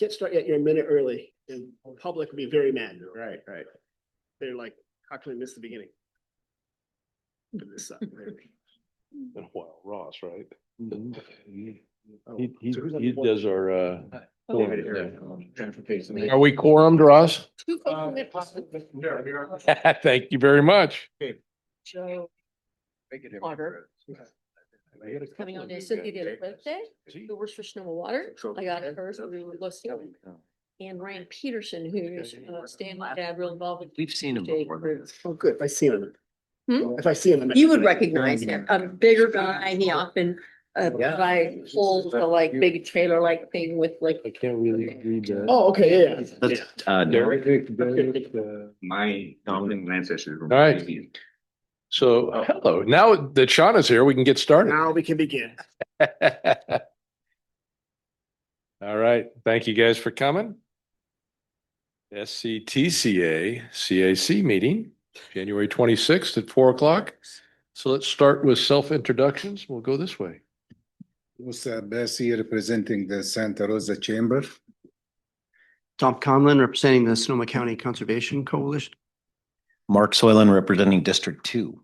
can't start yet, you're a minute early, and the public will be very mad. Right, right. They're like, how can we miss the beginning? Well, Ross, right? Oh, He so who's on he the board? does our, David quorum. here, transportation. Are we quorumed, Ross? Two Thank you very much. Joe Water. Coming on day, Cynthia did a birthday, who works for Sonoma Water. I got hers, we were listening. And Ryan Peterson, who's staying with dad, real involved. We've seen him before. Oh, good. If I see him. Hmm? If I see him. You would recognize him, a bigger guy, he often pulls the like big trailer like thing with like. I can't really read that. Oh, okay, yeah, yeah. That's, Derek, My dominant ancestors were. All right. So, hello, now that Sean is here, we can get started. Now we can begin. All right, thank you guys for coming. SCTCA CAC meeting, January 26th at 4 o'clock. So let's start with self-introductions. We'll go this way. Musa Bassi representing the Santa Rosa Chamber. Tom Conlon representing the Sonoma County Conservation Coalition. Mark Soylan representing District 2.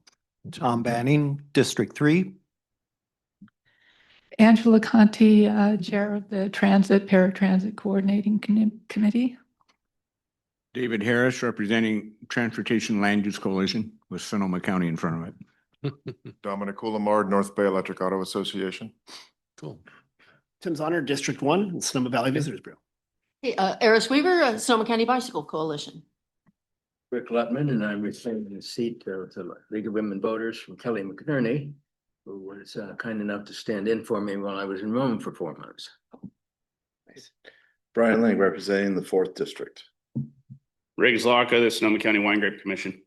Tom Banning, District 3. Angela Conti, Chair of the Paratransit Coordinating Committee. David Harris, representing Transportation Land Use Coalition with Sonoma County in front of it. Dominic Coulamard, North Bay Electric Auto Association. Cool. Tim's Honor, District 1, Sonoma Valley Visitors Bureau. Hey, Eris Weaver, Sonoma County Bicycle Coalition. Rick Lutman, and I'm receiving the seat of the League of Women Voters from Kelly McNerney, who was kind enough to stand in for me while I was in Rome for 4 months. Brian Lang representing the 4th District. Riggs Laka, the Sonoma County Wine Grape Commission.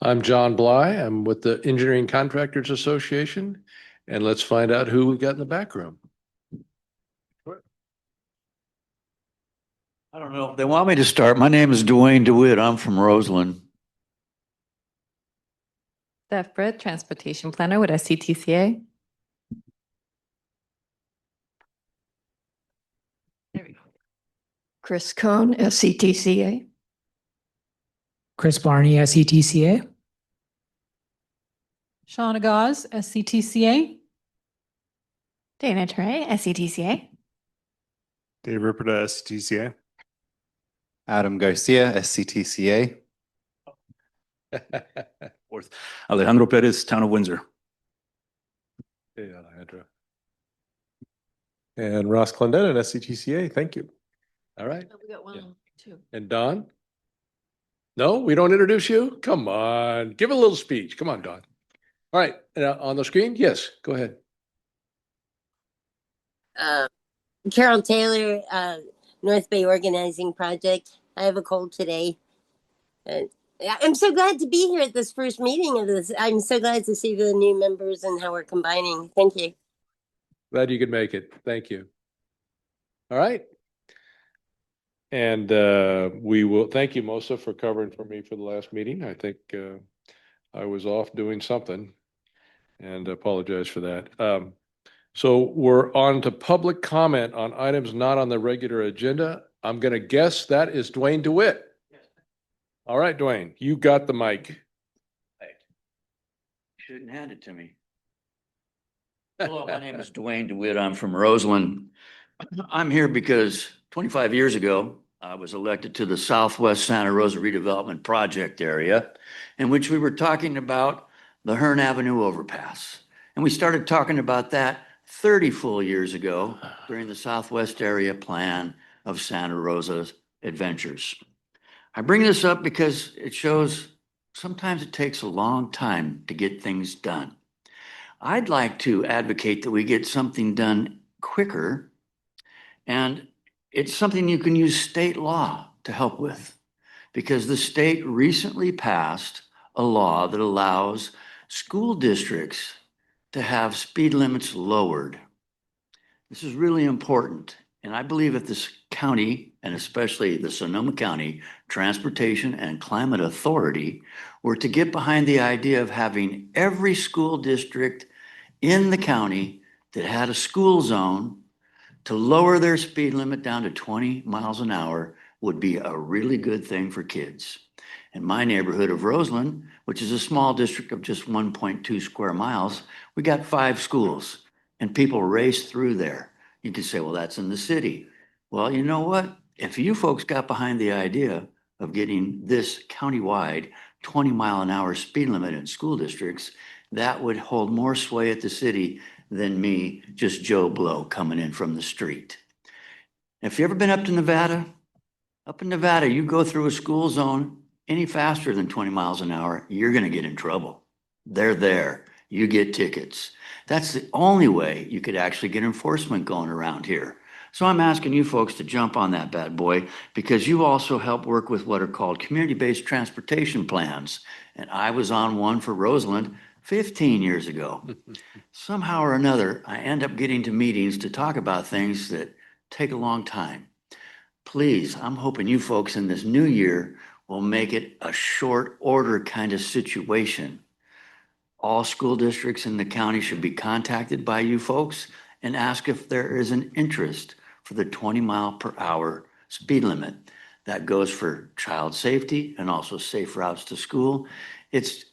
I'm John Bly. I'm with the Engineering Contractors Association. And let's find out who we got in the back room. I don't know if they want me to start. My name is Dwayne DeWitt. I'm from Roseland. Steph Britt, Transportation Planner with SCTCA. There we go. Chris Cohn, SCTCA. Chris Barney, SCTCA. Shauna Gauze, SCTCA. Dana Trey, SCTCA. Dave Ripperda, SCTCA. Adam Garcia, SCTCA. Fourth, Alejandro Perez, Town of Windsor. Hey, Alejandro. And Ross Clendon at SCTCA. Thank you. All right. We got one, two. And Don? No, we don't introduce you? Come on, give a little speech. Come on, Don. All right, on the screen? Yes, go ahead. Carol Taylor, North Bay Organizing Project. I have a cold today. I'm so glad to be here at this first meeting of this. I'm so glad to see the new members and how we're combining. Thank you. Glad you could make it. Thank you. All right. And we will thank you, Mosa, for covering for me for the last meeting. I think I was off doing something and apologize for that. So we're on to public comment on items not on the regular agenda. I'm going to guess that is Dwayne DeWitt. All right, Dwayne, you got the mic. You shouldn't hand it to me. Hello, my name is Dwayne DeWitt. I'm from Roseland. I'm here because 25 years ago, I was elected to the Southwest Santa Rosa Redevelopment Project area, in which we were talking about the Hearn Avenue overpass. And we started talking about that 30 full years ago during the Southwest Area Plan of Santa Rosa's adventures. I bring this up because it shows sometimes it takes a long time to get things done. I'd like to advocate that we get something done quicker, and it's something you can use state law to help with, because the state recently passed a law that allows school districts to have speed limits lowered. This is really important. And I believe if this county, and especially the Sonoma County Transportation and Climate Authority, were to get behind the idea of having every school district in the county that had a school zone to lower their speed limit down to 20 miles an hour would be a really good thing for kids. In my neighborhood of Roseland, which is a small district of just 1.2 square miles, we got 5 schools and people race through there. You could say, well, that's in the city. Well, you know what? If you folks got behind the idea of getting this countywide 20-mile-an-hour speed limit in school districts, that would hold more sway at the city than me, just Joe Blow coming in from the street. If you ever been up to Nevada, up in Nevada, you go through a school zone any faster than 20 miles an hour, you're gonna get in trouble. They're there, you get tickets. That's the only way you could actually get enforcement going around here. So I'm asking you folks to jump on that bad boy because you also help work with what are called community-based transportation plans. And I was on one for Roseland 15 years ago. Somehow or another, I end up getting to meetings to talk about things that take a long time. Please, I'm hoping you folks in this new year will make it a short order kind of situation. All school districts in the county should be contacted by you folks and ask if there is an interest for the 20-mile-per-hour speed limit. That goes for child safety and also safe routes to school. It's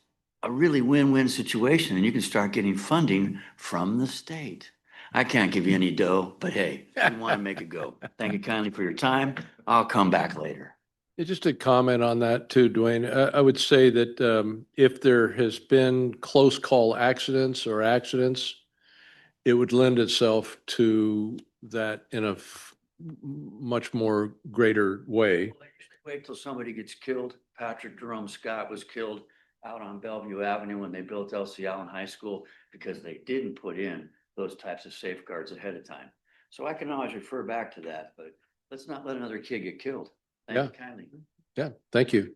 a really win-win situation, and you can start getting funding from the state. I can't give you any dough, but hey, I want to make it go. Thank you kindly for your time. I'll come back later. Yeah, just to comment on that too, Dwayne, I would say that if there has been close call accidents or accidents, it would lend itself to that in a much more greater way. Wait till somebody gets killed. Patrick Jerome Scott was killed out on Bellevue Avenue when they built LC Allen High School because they didn't put in those types of safeguards ahead of time. So I can always refer back to that, but let's not let another kid get killed. Thank you kindly. Yeah, thank you.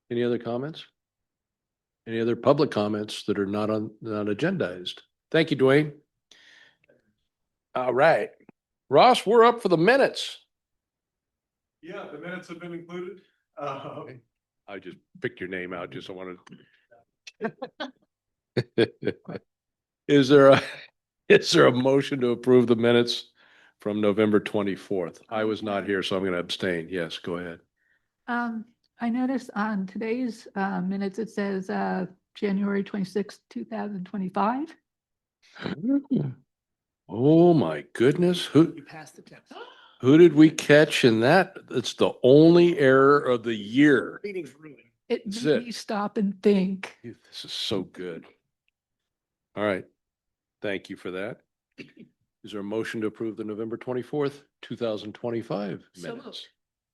Any other comments? Any other public comments that are not agendized? Thank you, Dwayne. All right. Ross, we're up for the minutes. Yeah, the minutes have been included. I just picked your name out, just I wanted. Is there a motion to approve the minutes from November 24th? I was not here, so I'm going to abstain. Yes, go ahead. I noticed on today's minutes, it says January 26th, 2025. Oh my goodness, who You passed the test. did we catch in that? It's the only error of the year. Meeting's ruined. It That's made it. me stop and think. This is so good. All right, thank you for that. Is there a motion to approve the November 24th, 2025 So minutes? moved.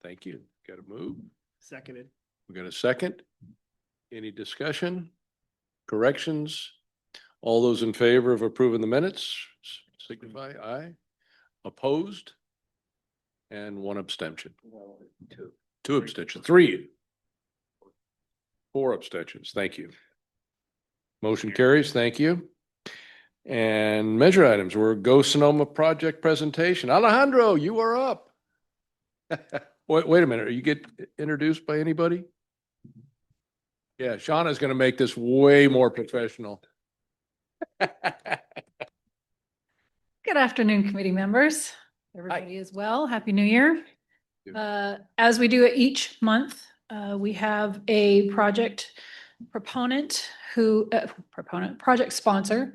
Thank you. Got to move. Seconded. We got a second? Any discussion? Corrections? All those in favor of approving the minutes, signify aye. Opposed? And one abstention. Two abstentions, 3. 4 abstentions. Thank you. Motion carries. Thank you. And measure items were Go Sonoma project presentation. Alejandro, you are up. Wait a minute. Are you get introduced by anybody? Yeah, Shauna's going to make this way more professional. Good afternoon, committee members. Everybody is well. Happy New Year. As we do each month, we have a project project sponsor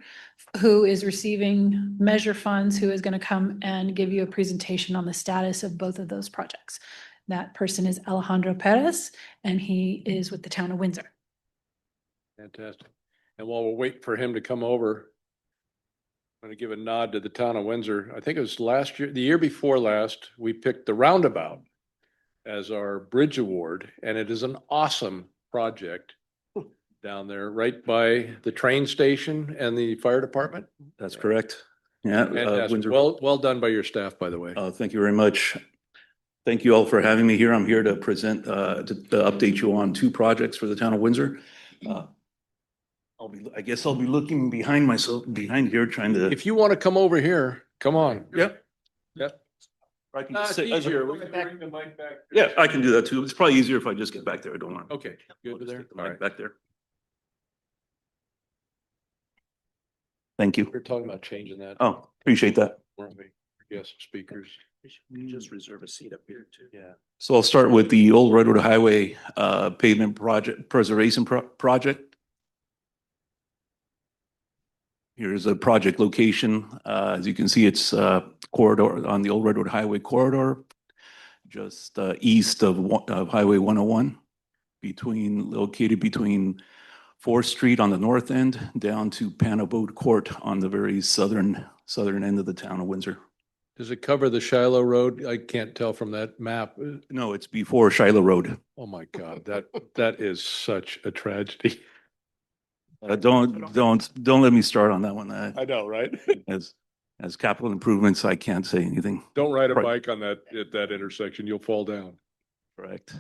who is receiving measure funds, who is going to come and give you a presentation on the status of both of those projects. That person is Alejandro Perez, and he is with the town of Windsor. Fantastic. And while we're waiting for him to come over, I'm going to give a nod to the town of Windsor. I think it was last year, the year before last, we picked the roundabout as our bridge award, and it is an awesome project down there, right by the train station and the fire department. That's correct. Yeah. Fantastic. Well done by your staff, by the way. Thank you very much. Thank you all for having me here. I'm here to present, to update you on 2 projects for the town of Windsor. I guess I'll be looking behind here trying to. If you want to come over here, come on. Yep. Yep. I can It's sit- easier. We can bring the mic back. Yeah, I can do that too. It's probably easier if I just get back there. I don't want. Okay, good there. The All mic right. back there. Thank you. We're talking about changing that. Oh, appreciate that. Weren't we? Yes, speakers. Just reserve a seat up here too. Yeah. So I'll start with the Old Redwood Highway pavement project, preservation project. Here's a project location. As you can see, it's corridor on the Old Redwood Highway corridor, just east of Highway 101, located between 4th Street on the north end down to Panabode Court on the very southern end of the town of Windsor. Does it cover the Shiloh Road? I can't tell from that map. No, it's before Shiloh Road. Oh my God, that is such a tragedy. Don't let me start on that one. I know, right? As capital improvements, I can't say anything. Don't ride a Right. bike on at that intersection. You'll fall down. Correct.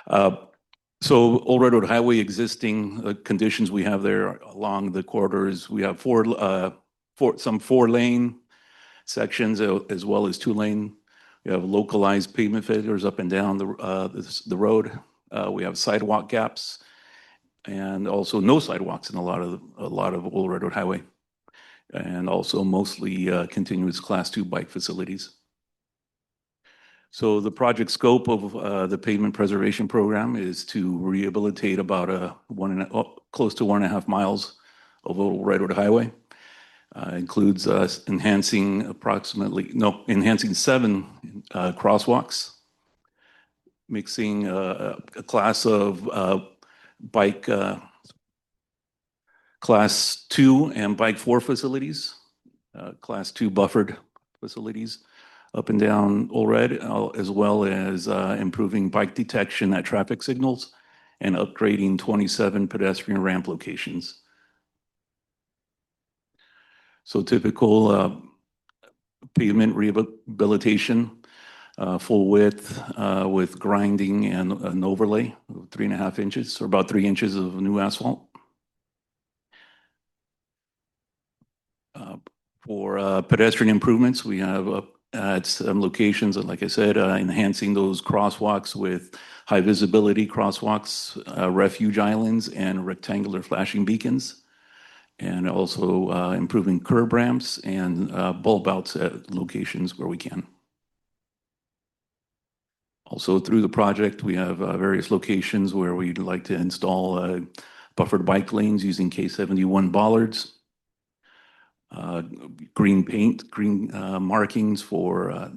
So Old Redwood Highway existing conditions we have there along the corridors, we have some 4-lane sections as well as 2-lane. We have localized pavement failures up and down the road. We have sidewalk gaps and also no sidewalks in a lot of Old Redwood Highway, and also mostly continuous Class 2 bike facilities. So the project scope of the pavement preservation program is to rehabilitate about close to 1.5 miles of Old Redwood Highway. Includes enhancing 7 crosswalks, mixing a class of bike Class 2 and Bike 4 facilities, Class 2 buffered facilities up and down Old Red, as well as improving bike detection at traffic signals and upgrading 27 pedestrian ramp locations. So typical pavement rehabilitation, full width with grinding and an overlay of 3.5 inches, or about 3 inches of new asphalt. For pedestrian improvements, we have at some locations, like I said, enhancing those crosswalks with high visibility crosswalks, refuge islands, and rectangular flashing beacons, and also improving curb ramps and bulb outs at locations where we can. Also, through the project, we have various locations where we'd like to install buffered bike lanes using K71 bollards, green paint, green markings for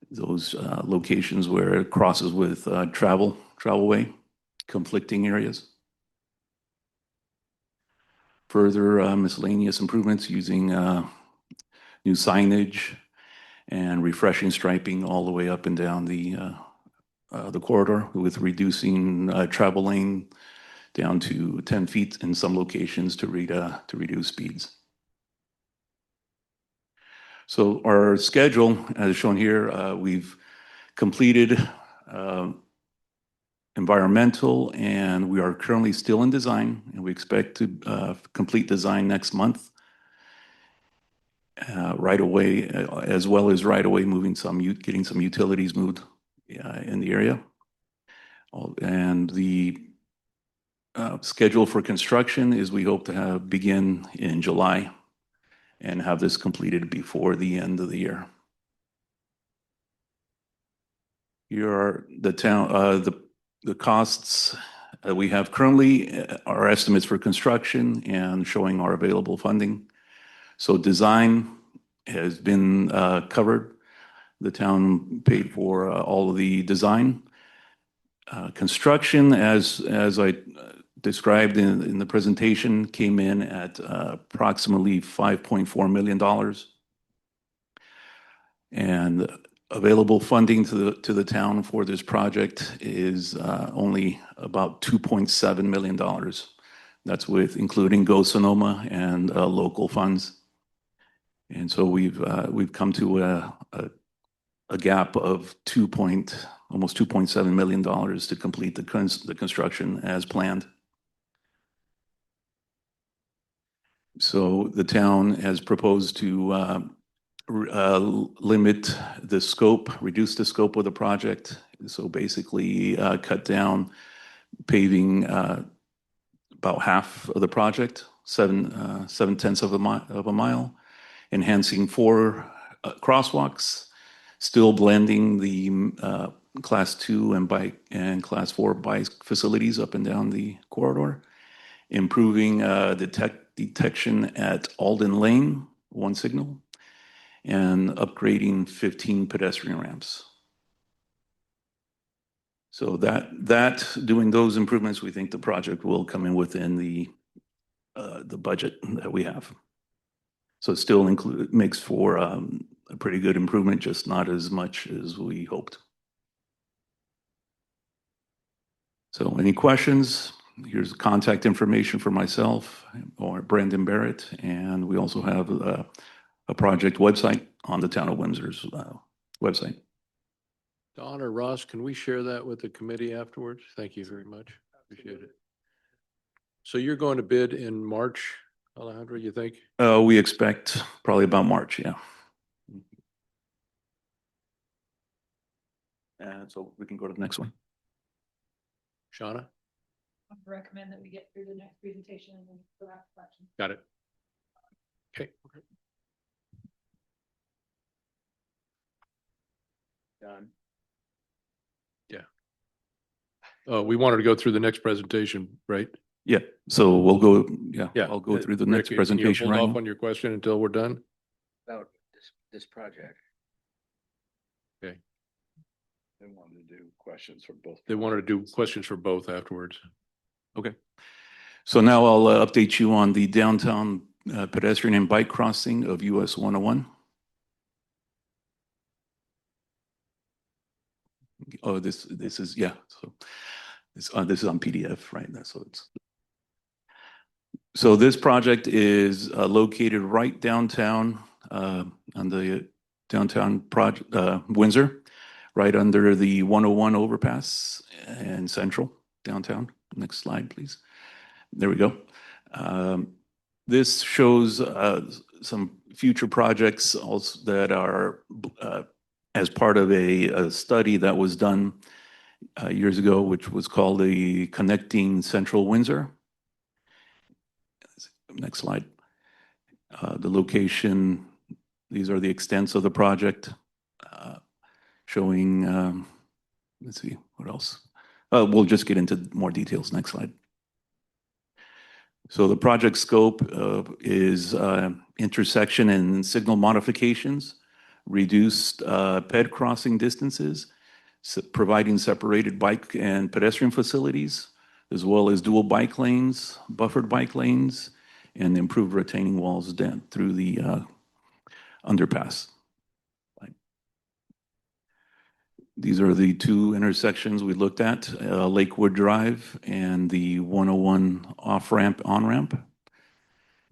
those locations where it crosses with travelway, conflicting areas. Further miscellaneous improvements using new signage and refreshing striping all the way up and down the corridor, with reducing travel lane down to 10 feet in some locations to reduce speeds. So our schedule, as shown here, we've completed environmental, and we are currently still in design, and we expect to complete design next month. Right away, as well as right away getting some utilities moved in the area. And the schedule for construction is we hope to begin in July and have this completed before the end of the year. Here are the costs that we have currently, our estimates for construction, and showing our available funding. So design has been covered. The town paid for all of the design. Construction, as I described in the presentation, came in at approximately $5.4 million. And available funding to the town for this project is only about $2.7 million. That's with including Go Sonoma and local funds. And so we've come to a gap of almost $2.7 million to complete the construction as planned. So the town has proposed to limit the scope, reduce the scope of the project. So basically cut down paving about half of the project, 7/10 of a mile, enhancing 4 crosswalks, still blending the class 2 and bike and class 4 bike facilities up and down the corridor, improving detection at Alden Lane, one signal, and upgrading 15 pedestrian ramps. So doing those improvements, we think the project will come in within the budget that we have. So it still makes for a pretty good improvement, just not as much as we hoped. So any questions? Here's contact information for myself or Brandon Barrett, and we also have a project website on the Town of Windsor's website. Don or Ross, can we share that with the committee afterwards? Thank you very much. Appreciate it. So you're going to bid in March, Alejandro, you think? We expect probably about March, yeah. And so we can go to the next one. Shauna? I recommend that we get through the next presentation and then go back to questions. Got it. Okay. Done. Yeah. We wanted to go through the next presentation, right? Yeah, so we'll go, yeah, Yeah. I'll go through the Rick, next can you presentation hold right off now. on your question until we're done? About this project. Okay. They wanted to do questions for both. They wanted to do questions for both afterwards. Okay. So now I'll update you on the downtown pedestrian and bike crossing of US 101. Oh, this is, yeah, so this is on PDF, right? So this project is located right downtown on the downtown project Windsor, right under the 101 overpass and Central downtown. Next slide, please. There we go. This shows some future projects also that are as part of a study that was done years ago, which was called the Connecting Central Windsor. Next slide. The location, these are the extents of the project, showing, let's see, what else? We'll just get into more details. Next slide. So the project scope is intersection and signal modifications, reduced ped crossing distances, providing separated bike and pedestrian facilities, as well as dual bike lanes, buffered bike lanes, and improved retaining walls down through the underpass. These are the two intersections we looked at, Lakewood Drive and the 101 off-ramp, on-ramp,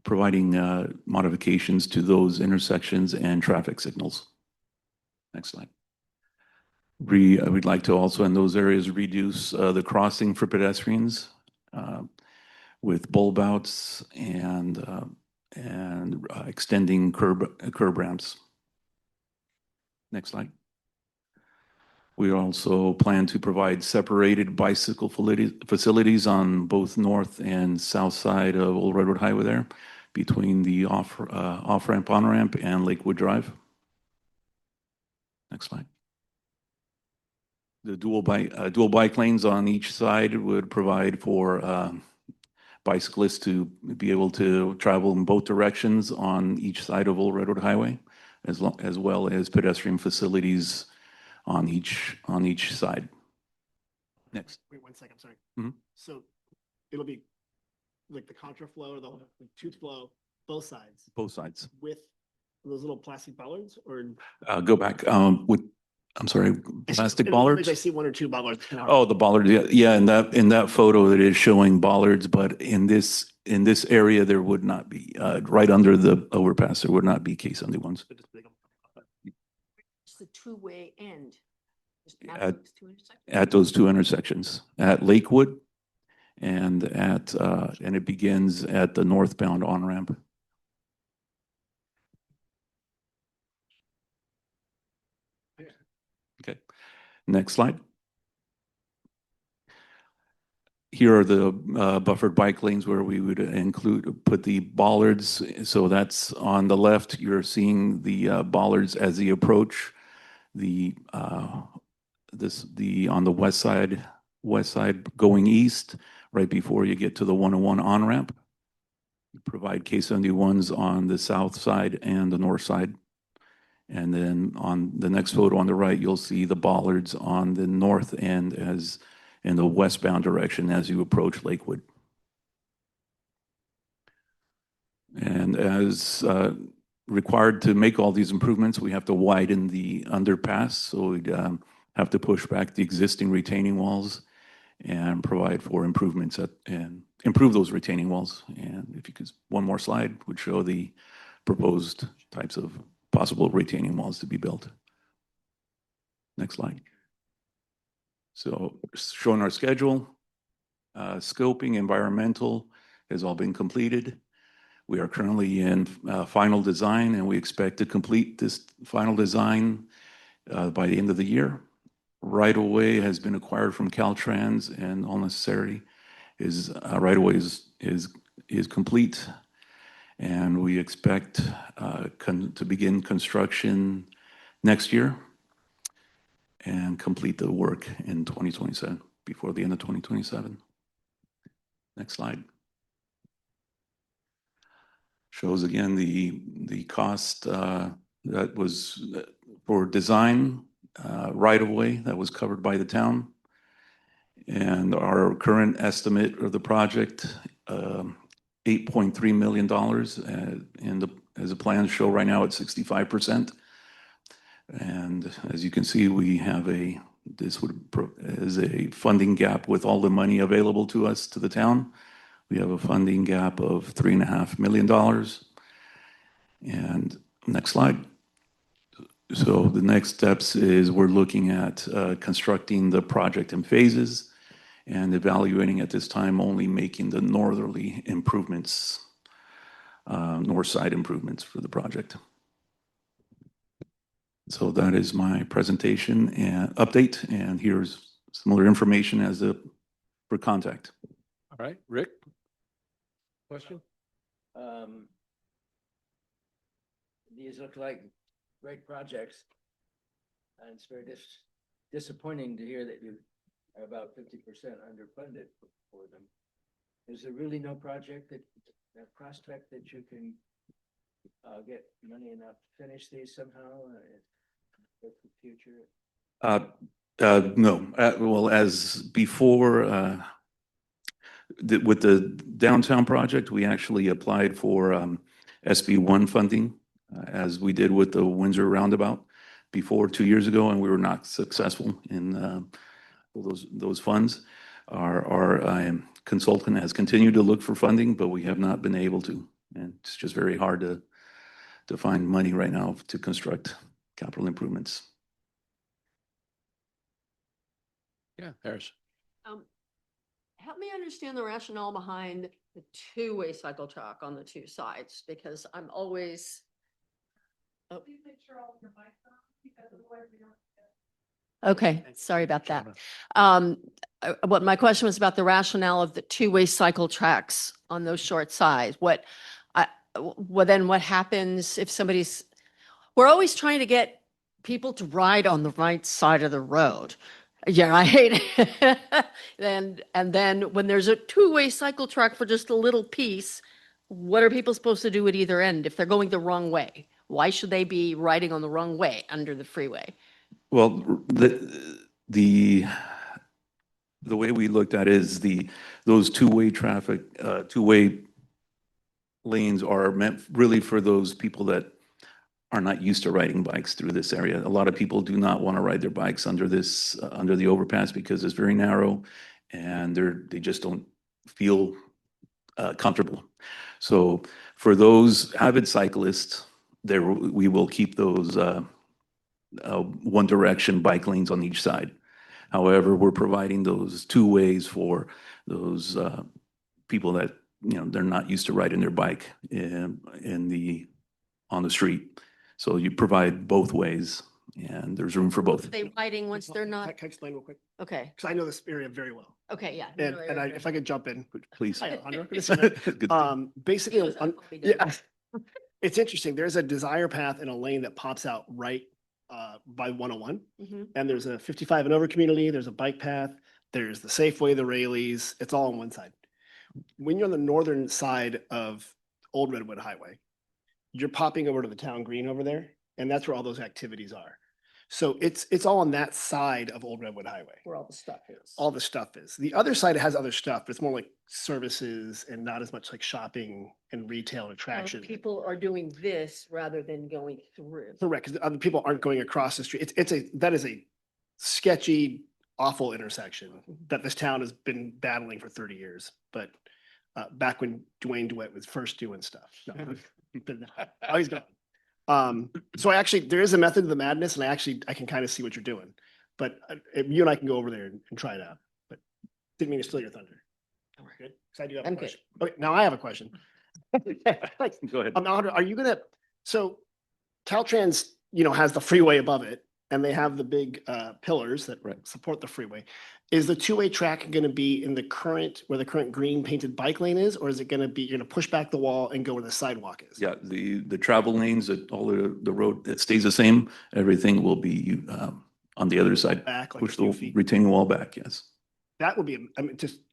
providing modifications to those intersections and traffic signals. Next slide. We'd like to also in those areas reduce the crossing for pedestrians with bulb outs and extending curb ramps. Next slide. We also plan to provide separated bicycle facilities on both north and south side of Old Redwood Highway there, between the off-ramp, on-ramp, and Lakewood Drive. Next slide. The dual bike lanes on each side would provide for bicyclists to be able to travel in both directions on each side of Old Redwood Highway, as well as pedestrian facilities on each side. Next. Wait 1 second, sorry. Mhm. So it'll be like the contraflow or the tooth flow, both sides Both sides. with those little plastic bollards or? Go back I'm sorry, plastic I bollards? see one or two bollards. Oh, the bollard, yeah, in that photo it is showing bollards, but in this area, there would not be, right under the overpass, there would not be case-only ones. It's the two-way end. Just At- those two intersections. At those two intersections, at Lakewood and and it begins at the northbound on-ramp. Okay, next slide. here are the buffered bike lanes where we would put the bollards. So that's on the left, you're seeing the bollards as the approach. On the west side going east, right before you get to the 101 on-ramp. We provide K71s on the south side and the north side. And then on the next photo on the right, you'll see the bollards on the north end as in the westbound direction as you approach Lakewood. And as required to make all these improvements, we have to widen the underpass. So we'd have to push back the existing retaining walls and provide for improvements and improve those retaining walls. And if you could, one more slide would show the proposed types of possible retaining walls to be built. Next slide. So showing our schedule, scoping, environmental has all been completed. We are currently in final design, and we expect to complete this final design by the end of the year. Right of way has been acquired from Caltrans, and all necessary is right of way is complete, and we expect to begin construction next year and complete the work in 2027, before the end of 2027. Next slide. Shows again the cost that was for design right of way that was covered by the town. And our current estimate of the project, $8.3 million, and as the plans show right now, it's 65%. And as you can see, we have is a funding gap with all the money available to us, to the town. We have a funding gap of $3.5 million. And next slide. So the next steps is we're looking at constructing the project in phases and evaluating at this time only making the northerly improvements, north side improvements for the project. So that is my presentation and update, and here's similar information for contact. All right, Rick? Question? These look like great projects. And it's very disappointing to hear that you are about 50% underfunded for them. Is there really no project prospect that you can get money enough to finish these somehow for the future? No. Well, as before, with the downtown project, we actually applied for SB1 funding, as we did with the Windsor Roundabout before 2 years ago, and we were not successful in those funds. Our consultant has continued to look for funding, but we have not been able to. And it's just very hard to find money right now to construct capital improvements. Yeah, Harris. Help me understand the rationale behind the two-way cycle track on the two sides, because I'm always. Oh. Okay, sorry about that. What my question was about the rationale of the two-way cycle tracks on those short sides. Then what happens if we're always trying to get people to ride on the right side of the road. Yeah, I hate it. And then when there's a two-way cycle track for just a little piece, what are people supposed to do at either end if they're going the wrong way? Why should they be riding on the wrong way under the freeway? Well, the way we looked at it is those two-way lanes are meant really for those people that are not used to riding bikes through this area. A lot of people do not want to ride their bikes under the overpass because it's very narrow, and they just don't feel comfortable. So for those avid cyclists, we will keep those one direction bike lanes on each side. However, we're providing those two ways for those people that they're not used to riding their bike on the street. So you provide both ways and there's room for both. Are they riding once they're Can I not? explain real quick? Okay, Because I know this area very well. okay, yeah. And if I could jump in. Please. Hi, Alejandro. Good to see you. Good. Basically, Yes, on- I'll be done. yeah, it's interesting. There's a desire path in a lane that pops out right by 101. Mhm. And there's a 55 and over community, there's a bike path, there's the Safeway, the Rayleighs, it's all on one side. When you're on the northern side of Old Redwood Highway, you're popping over to the town green over there, and that's where all those activities are. So it's all on that side of Old Redwood Highway. Where all the stuff is. All the stuff is. The other side has other stuff, but it's more like services and not as much like shopping and retail and So attraction. people are doing this rather than going through. Correct, because other people aren't going across the street. That is a sketchy, awful intersection that this town has been battling for 30 years. But back when Dwayne DeWitt was first doing stuff. No, but now he's gone. So there is a method to the madness, and I can kind of see what you're doing. But you and I can go over there and try it out. But didn't mean to steal your thunder. Good, because I do have a I'm good. question. Okay, now I have a question. Go ahead. Alejandro, are you gonna, so Caltrans, has the freeway above it, and they have the big pillars that support the freeway. Is the two-way track gonna be in where the current green painted bike lane is, or is it gonna be, you're gonna push back the wall and go where the sidewalk is? Yeah, the travel lanes, all the road, it stays the same. Everything will be on the other side. Back like a Push few the feet. retaining wall back, yes. That would be,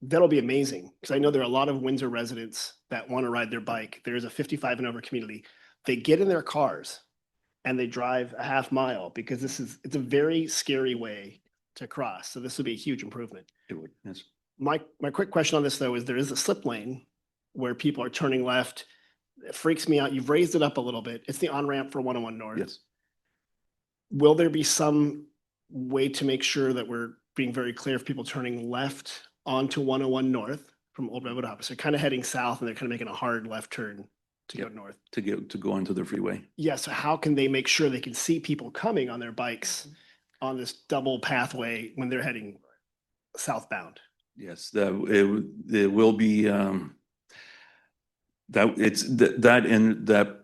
that'll be amazing, because I know there are a lot of Windsor residents that want to ride their bike. There's a 55 and over community. They get in their cars and they drive a half mile because it's a very scary way to cross. So this would be a huge improvement. It would, yes. My quick question on this though is there is a slip lane where people are turning left. It freaks me out. You've raised it up a little bit. It's the on-ramp for 101 North. Yes. Will there be some way to make sure that we're being very clear of people turning left onto 101 North from Old Redwood Highway? So kind of heading south and they're kind of making a hard left turn to go north. To go onto the freeway. Yeah, so how can they make sure they can see people coming on their bikes on this double pathway when they're heading southbound? Yes, it will be that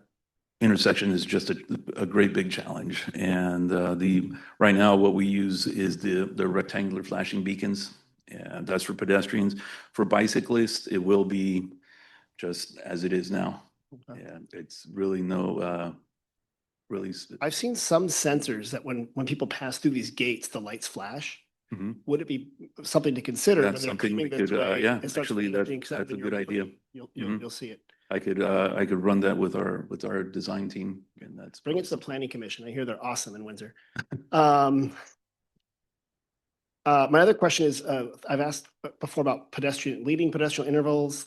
intersection is just a great big challenge. And right now what we use is the rectangular flashing beacons, and that's for pedestrians. For bicyclists, it will be just as it is now. And it's really I've seen some sensors that when people pass through these gates, the lights flash. Mhm. Would it be something to consider? when That's they're something we coming this could, way, yeah, it starts actually, flashing, 'cause that's a when good you're idea. footing, You'll Mhm. see it. I could run that with our design team, and that's. Bring it to the planning commission. I hear they're awesome in Windsor. My other question is, I've asked before about leading pedestrian intervals.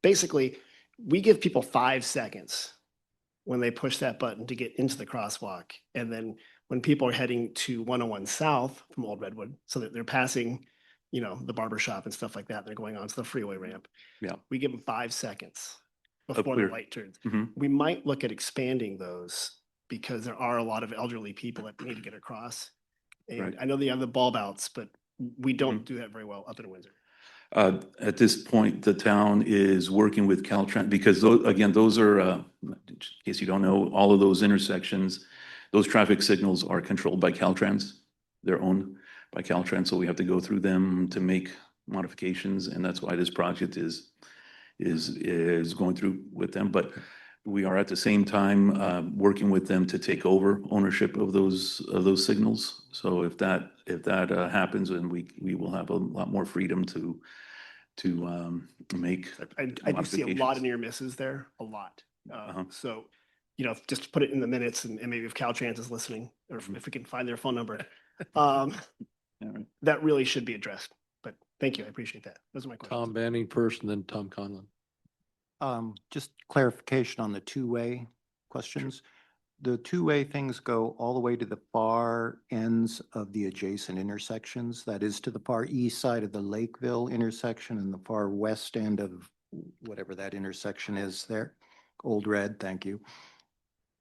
Basically, we give people 5 seconds when they push that button to get into the crosswalk. And then when people are heading to 101 South from Old Redwood, so that they're passing, the barber shop and stuff like that, they're going onto the freeway ramp. Yeah. We give them 5 seconds before the clear. light turns. Mhm. We might look at expanding those because there are a lot of elderly people that need to get across. And Right. I know they have the bulb outs, but we don't do that very well up in Windsor. At this point, the town is working with Caltrans because those are, in case you don't know, all of those intersections, those traffic signals are controlled by Caltrans. They're owned by Caltrans, so we have to go through them to make modifications, and that's why this project is going through with them. But we are at the same time working with them to take over ownership of those signals. So if that happens, then we will have a lot more freedom to make. I do see a lot of near misses there, a lot. So, just to put it in the minutes and maybe if Caltrans is listening, or if we can find their phone number, that really should be addressed. But thank you, I appreciate that. Those are my questions. Tom Banning first and then Tom Conlon. Just clarification on the two-way questions. The two-way things go all the way to the far ends of the adjacent intersections. That is to the far east side of the Lakeville intersection and the far west end of whatever that intersection is there. Old Red, thank you.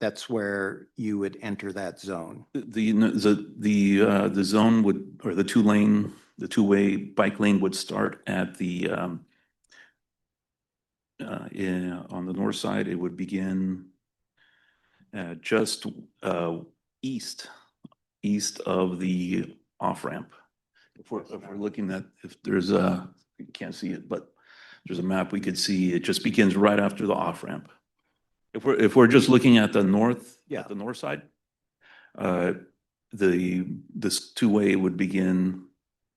That's where you would enter that zone. The zone would, or the two-way bike lane would start at on the north side. It would begin just east of the off-ramp. If we're looking at, if there's a, you can't see it, but there's a map we could see, it just begins right after the off-ramp. If we're just looking at the north, at the north side, this two-way would begin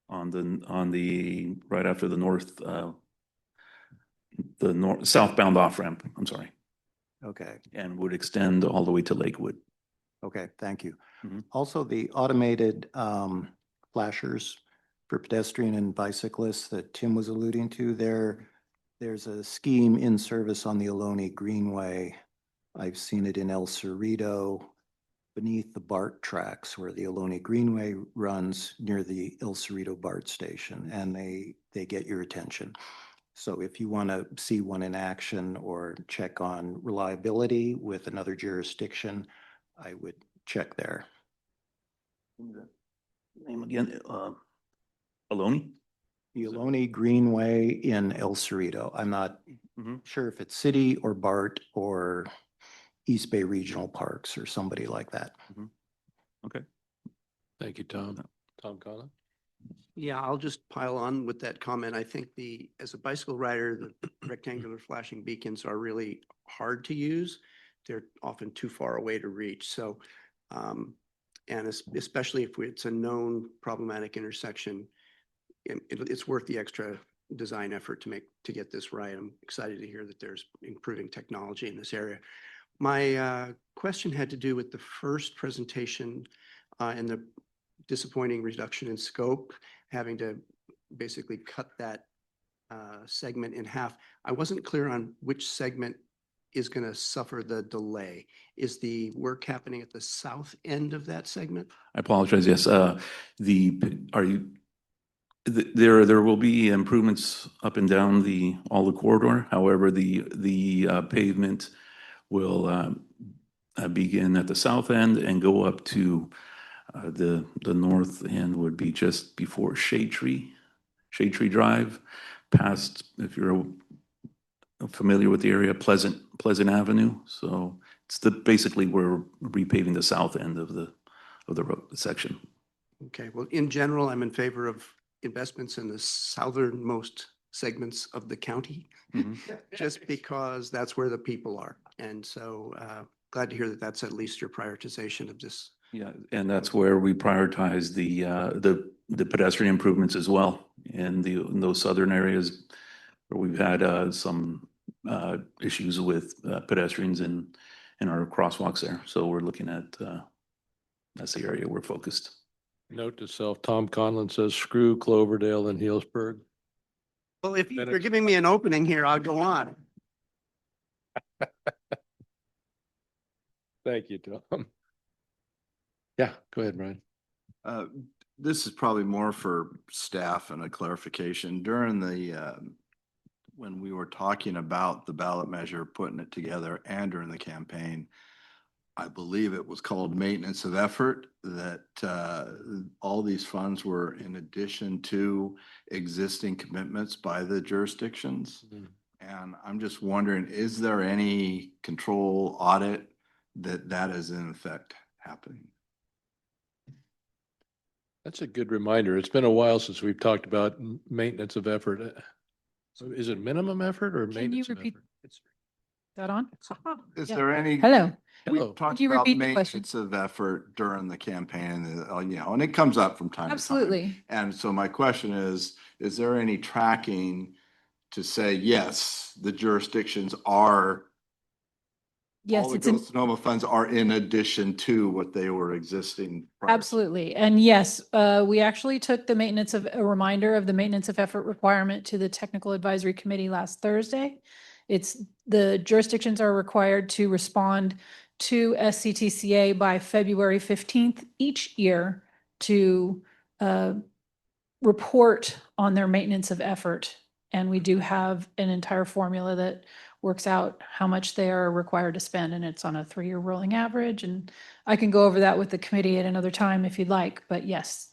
on the right after the southbound off-ramp, I'm sorry, Okay, and would extend all the way to Lakewood. okay, thank you. Mhm. Also, the automated flashers for pedestrian and bicyclists that Tim was alluding to there's a scheme in service on the Ohlone Greenway. I've seen it in El Cerrito beneath the BART tracks where the Ohlone Greenway runs near the El Cerrito BART station, and they get your attention. So if you want to see one in action or check on reliability with another jurisdiction, I would check there. Name again, Ohlone? The Ohlone Greenway in El Cerrito. I'm not sure if it's city or BART or East Bay Regional Parks or somebody like that. Okay. Thank you, Tom. Tom Conlon? Yeah, I'll just pile on with that comment. I think as a bicycle rider, the rectangular flashing beacons are really hard to use. They're often too far away to reach. So, and especially if it's a known problematic intersection, it's worth the extra design effort to get this right. I'm excited to hear that there's improving technology in this area. My question had to do with the first presentation and the disappointing reduction in scope, having to basically cut that segment in half. I wasn't clear on which segment is going to suffer the delay. Is the work happening at the south end of that segment? I apologize, yes. There will be improvements up and down all the corridor. However, the pavement will begin at the south end and go up to the north end would be just before Shade Tree Drive, past, if you're familiar with the area, Pleasant Avenue. So it's basically we're repaving the south end of the road section. Okay, well, in general, I'm in favor of investments in the southernmost segments of the county, just because that's where the people are. And so glad to hear that that's at least your prioritization of this. Yeah, and that's where we prioritize the pedestrian improvements as well in those southern areas where we've had some issues with pedestrians in our crosswalks there. So we're looking at that's the area we're focused. Note to self, Tom Conlon says screw Cloverdale and Healdsburg. Well, if you're giving me an opening here, I'll go on. Thank you, Tom. Yeah, go ahead, Brian. This is probably more for staff and a clarification. During when we were talking about the ballot measure, putting it together, and during the campaign, I believe it was called maintenance of effort, that all these funds were in addition to existing commitments by the jurisdictions. And I'm just wondering, is there any control audit that is in effect happening? That's a good reminder. It's been a while since we've talked about maintenance of effort. So is it minimum effort or Can you maintenance of repeat effort? that on? Is Yeah. there any? Hello. We Hello. talked Could you about repeat the question? maintenance of effort during the campaign, and it comes up from time to time. Absolutely. And so my question is there any tracking to say, yes, the jurisdictions are, Yes, all the it's an Sonoma funds are in addition to what they were existing prior to? absolutely. And yes, we actually took a reminder of the maintenance of effort requirement to the Technical Advisory Committee last Thursday. The jurisdictions are required to respond to SCTCA by February 15th each year to report on their maintenance of effort. And we do have an entire formula that works out how much they are required to spend, and it's on a 3-year rolling average. And I can go over that with the committee at another time if you'd like, but yes,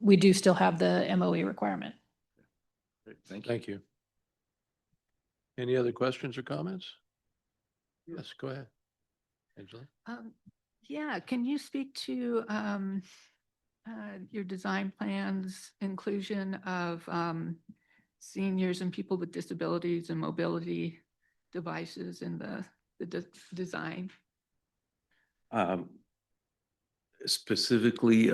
we do still have the MOE requirement. Thank you. Any other questions or comments? Yes, go ahead. Angela? Yeah, can you speak to your design plans, inclusion of seniors and people with disabilities and mobility devices in the design? Specifically,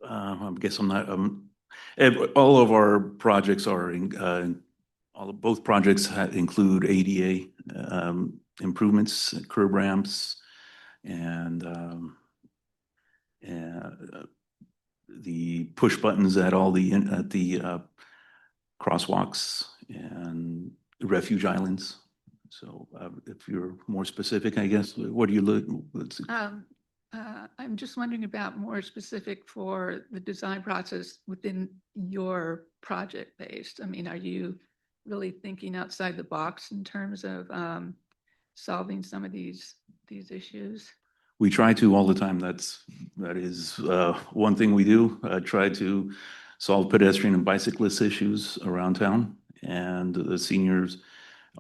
I guess I'm not, all of our projects are both projects include ADA improvements, curb ramps, and the push buttons at all at the crosswalks and refuge islands. So if you're more specific, I guess, what do you look? I'm just wondering about more specific for the design process within your project based. I mean, are you really thinking outside the box in terms of solving some of these issues? We try to all the time. That is one thing we do. Try to solve pedestrian and bicyclist issues around town, and the seniors,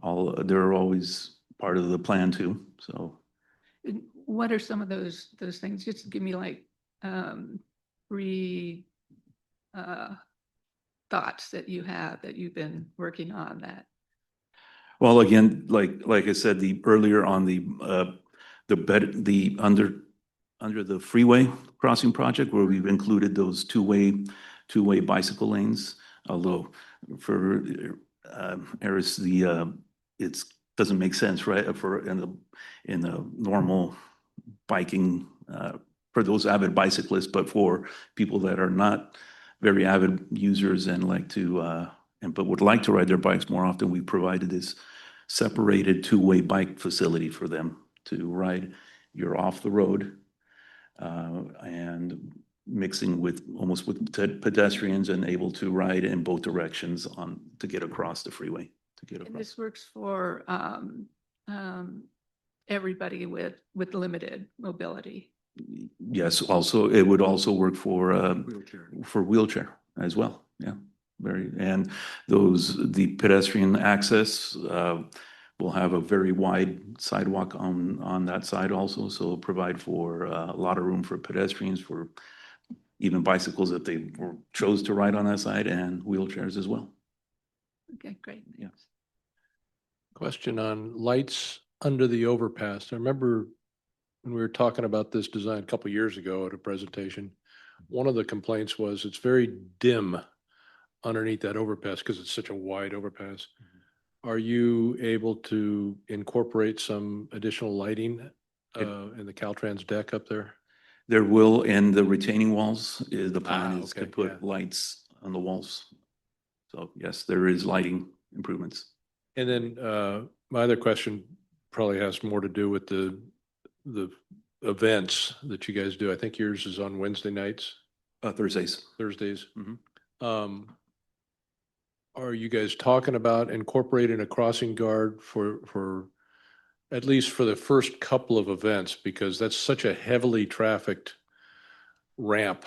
they're always part of the plan too. So, And what are some of those things? Just give me like three thoughts that you have that you've been working on that. well, again, like I said, the earlier on the under the freeway crossing project where we've included those two-way bicycle lanes. Although for Eris, it doesn't make sense, right? In the normal biking for those avid bicyclists, but for people that are not very avid users and but would like to ride their bikes more often, we provided this separated two-way bike facility for them to ride. You're off the road and mixing almost with pedestrians and able to ride in both directions to get across the freeway. And this works for everybody with limited mobility. Yes, also, it would also work for wheelchair as well. Yeah, and the pedestrian access will have a very wide sidewalk on that side also. So it'll provide for a lot of room for pedestrians, for even bicycles if they chose to ride on that side, and wheelchairs as well. Okay, great. Yeah. Question on lights under the overpass. I remember when we were talking about this design a couple years ago at a presentation, one of the complaints was it's very dim underneath that overpass because it's such a wide overpass. Are you able to incorporate some additional lighting in the Caltrans deck up there? There will, in the retaining walls, the plan is to okay, put yeah. lights on the walls. So yes, there is lighting improvements. And then my other question probably has more to do with the events that you guys do. I think yours is on Wednesday nights. Thursdays. Are you guys talking about incorporating a crossing guard for at least for the first couple of events? Because that's such a heavily trafficked ramp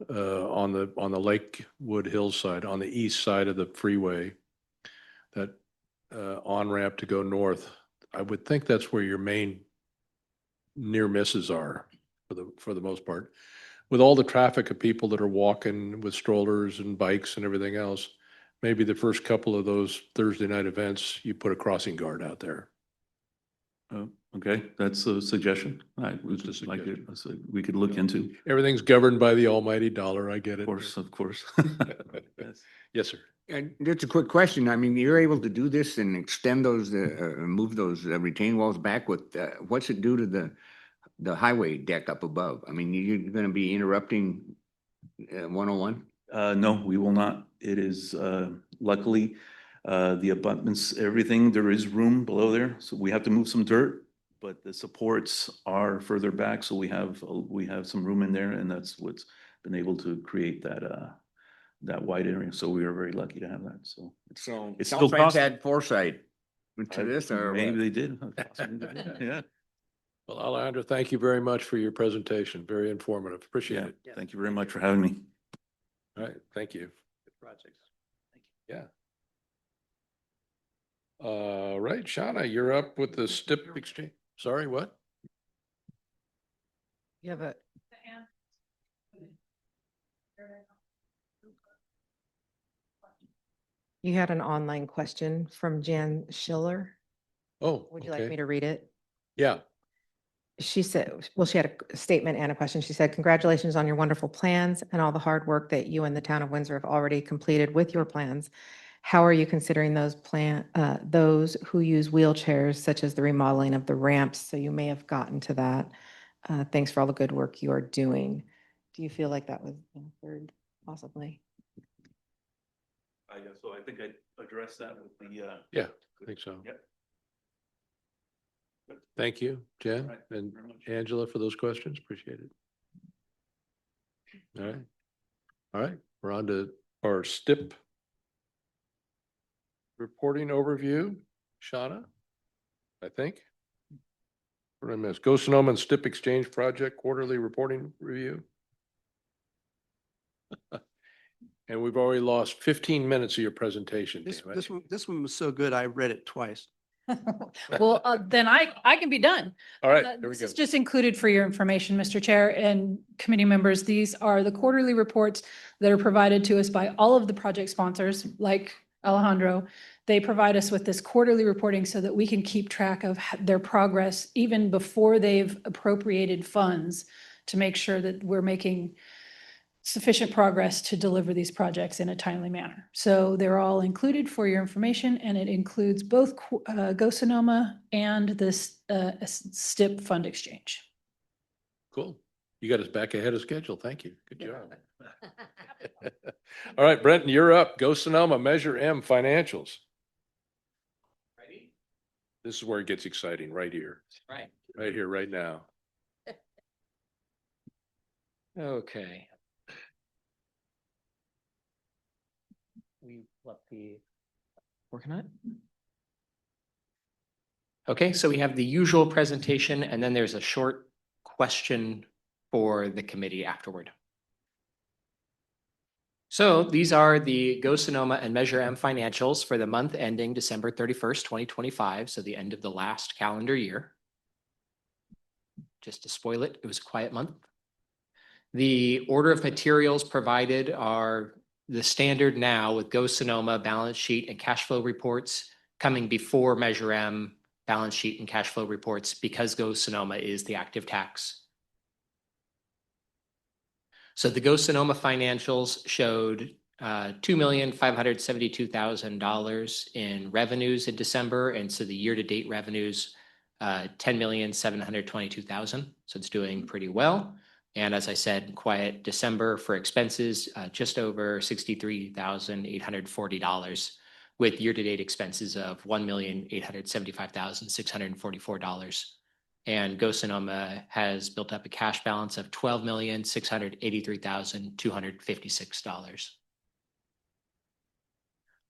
on the Lakewood Hillside, on the east side of the freeway, that on-ramp to go north. I would think that's where your main near misses are for the most part. With all the traffic of people that are walking with strollers and bikes and everything else, maybe the first couple of those Thursday night events, you put a crossing guard out there. Okay, that's a suggestion. We could look into. Everything's governed by the almighty dollar. I get it. Of course. Yes, sir. And just a quick question. I mean, you're able to do this and extend those, move those retaining walls back with, what's it do to the highway deck up above? I mean, you're going to be interrupting 101? No, we will not. It is luckily the abutments, everything, there is room below there. So we have to move some dirt, but the supports are further back. So we have some room in there, and that's what's been able to create that wide area. So we are very lucky to have that. So it's still Caltrans had foresight to this, or maybe they did. Yeah. Well, Alejandro, thank you very much for your presentation. Very informative. Appreciate it. Thank you very much for having me. All right, thank you. Good projects. Yeah. All right, Shauna, you're up with the STIP exchange. Sorry, what? You have a, you had an online question from Jan Schiller. Oh, Would you like okay. me to read it? Yeah. She said, well, she had a statement and a question. She said, congratulations on your wonderful plans and all the hard work that you and the town of Windsor have already completed with your plans. How are you considering those who use wheelchairs, such as the remodeling of the ramps? So you may have gotten to that. Thanks for all the good work you are doing. Do you feel like that was answered possibly? So I think I addressed that with the, Yeah, I think so. Yep. Thank you, Jen Right, and very much. Angela, for those questions. Appreciate it. All right. All right, we're on to our STIP reporting overview. Shauna, I think. What did I miss? Go Sonoma and STIP Exchange Project Quarterly Reporting Review. And we've already lost 15 minutes of your presentation. This, damn it. this one was so good, I read it twice. Well, then I can be done. All right, there we This go. is just included for your information, Mr. Chair and committee members. These are the quarterly reports that are provided to us by all of the project sponsors, like Alejandro. They provide us with this quarterly reporting so that we can keep track of their progress even before they've appropriated funds to make sure that we're making sufficient progress to deliver these projects in a timely manner. So they're all included for your information, and it includes both Go Sonoma and this STIP fund exchange. Cool. You got us back ahead of schedule. Thank you. Good job. All right, Brenton, you're up. Go Sonoma, Measure M financials. Ready? This is where it gets exciting, right here. Right. Right here, right now. Okay. We left the, working on it? Okay, so we have the usual presentation and then there's a short question for the committee afterward. So these are the Go Sonoma and Measure M financials for the month ending December 31st, 2025. So the end of the last calendar year. Just to spoil it, it was a quiet month. The order of materials provided are the standard now with Go Sonoma balance sheet and cash flow reports coming before Measure M balance sheet and cash flow reports because Go Sonoma is the active tax. So the Go Sonoma financials showed $2,572,000 in revenues in December. And so the year-to-date revenues, $10,722,000. So it's doing pretty well. And as I said, quiet December for expenses, just over $63,840 with year-to-date expenses of $1,875,644. And Go Sonoma has built up a cash balance of $12,683,256.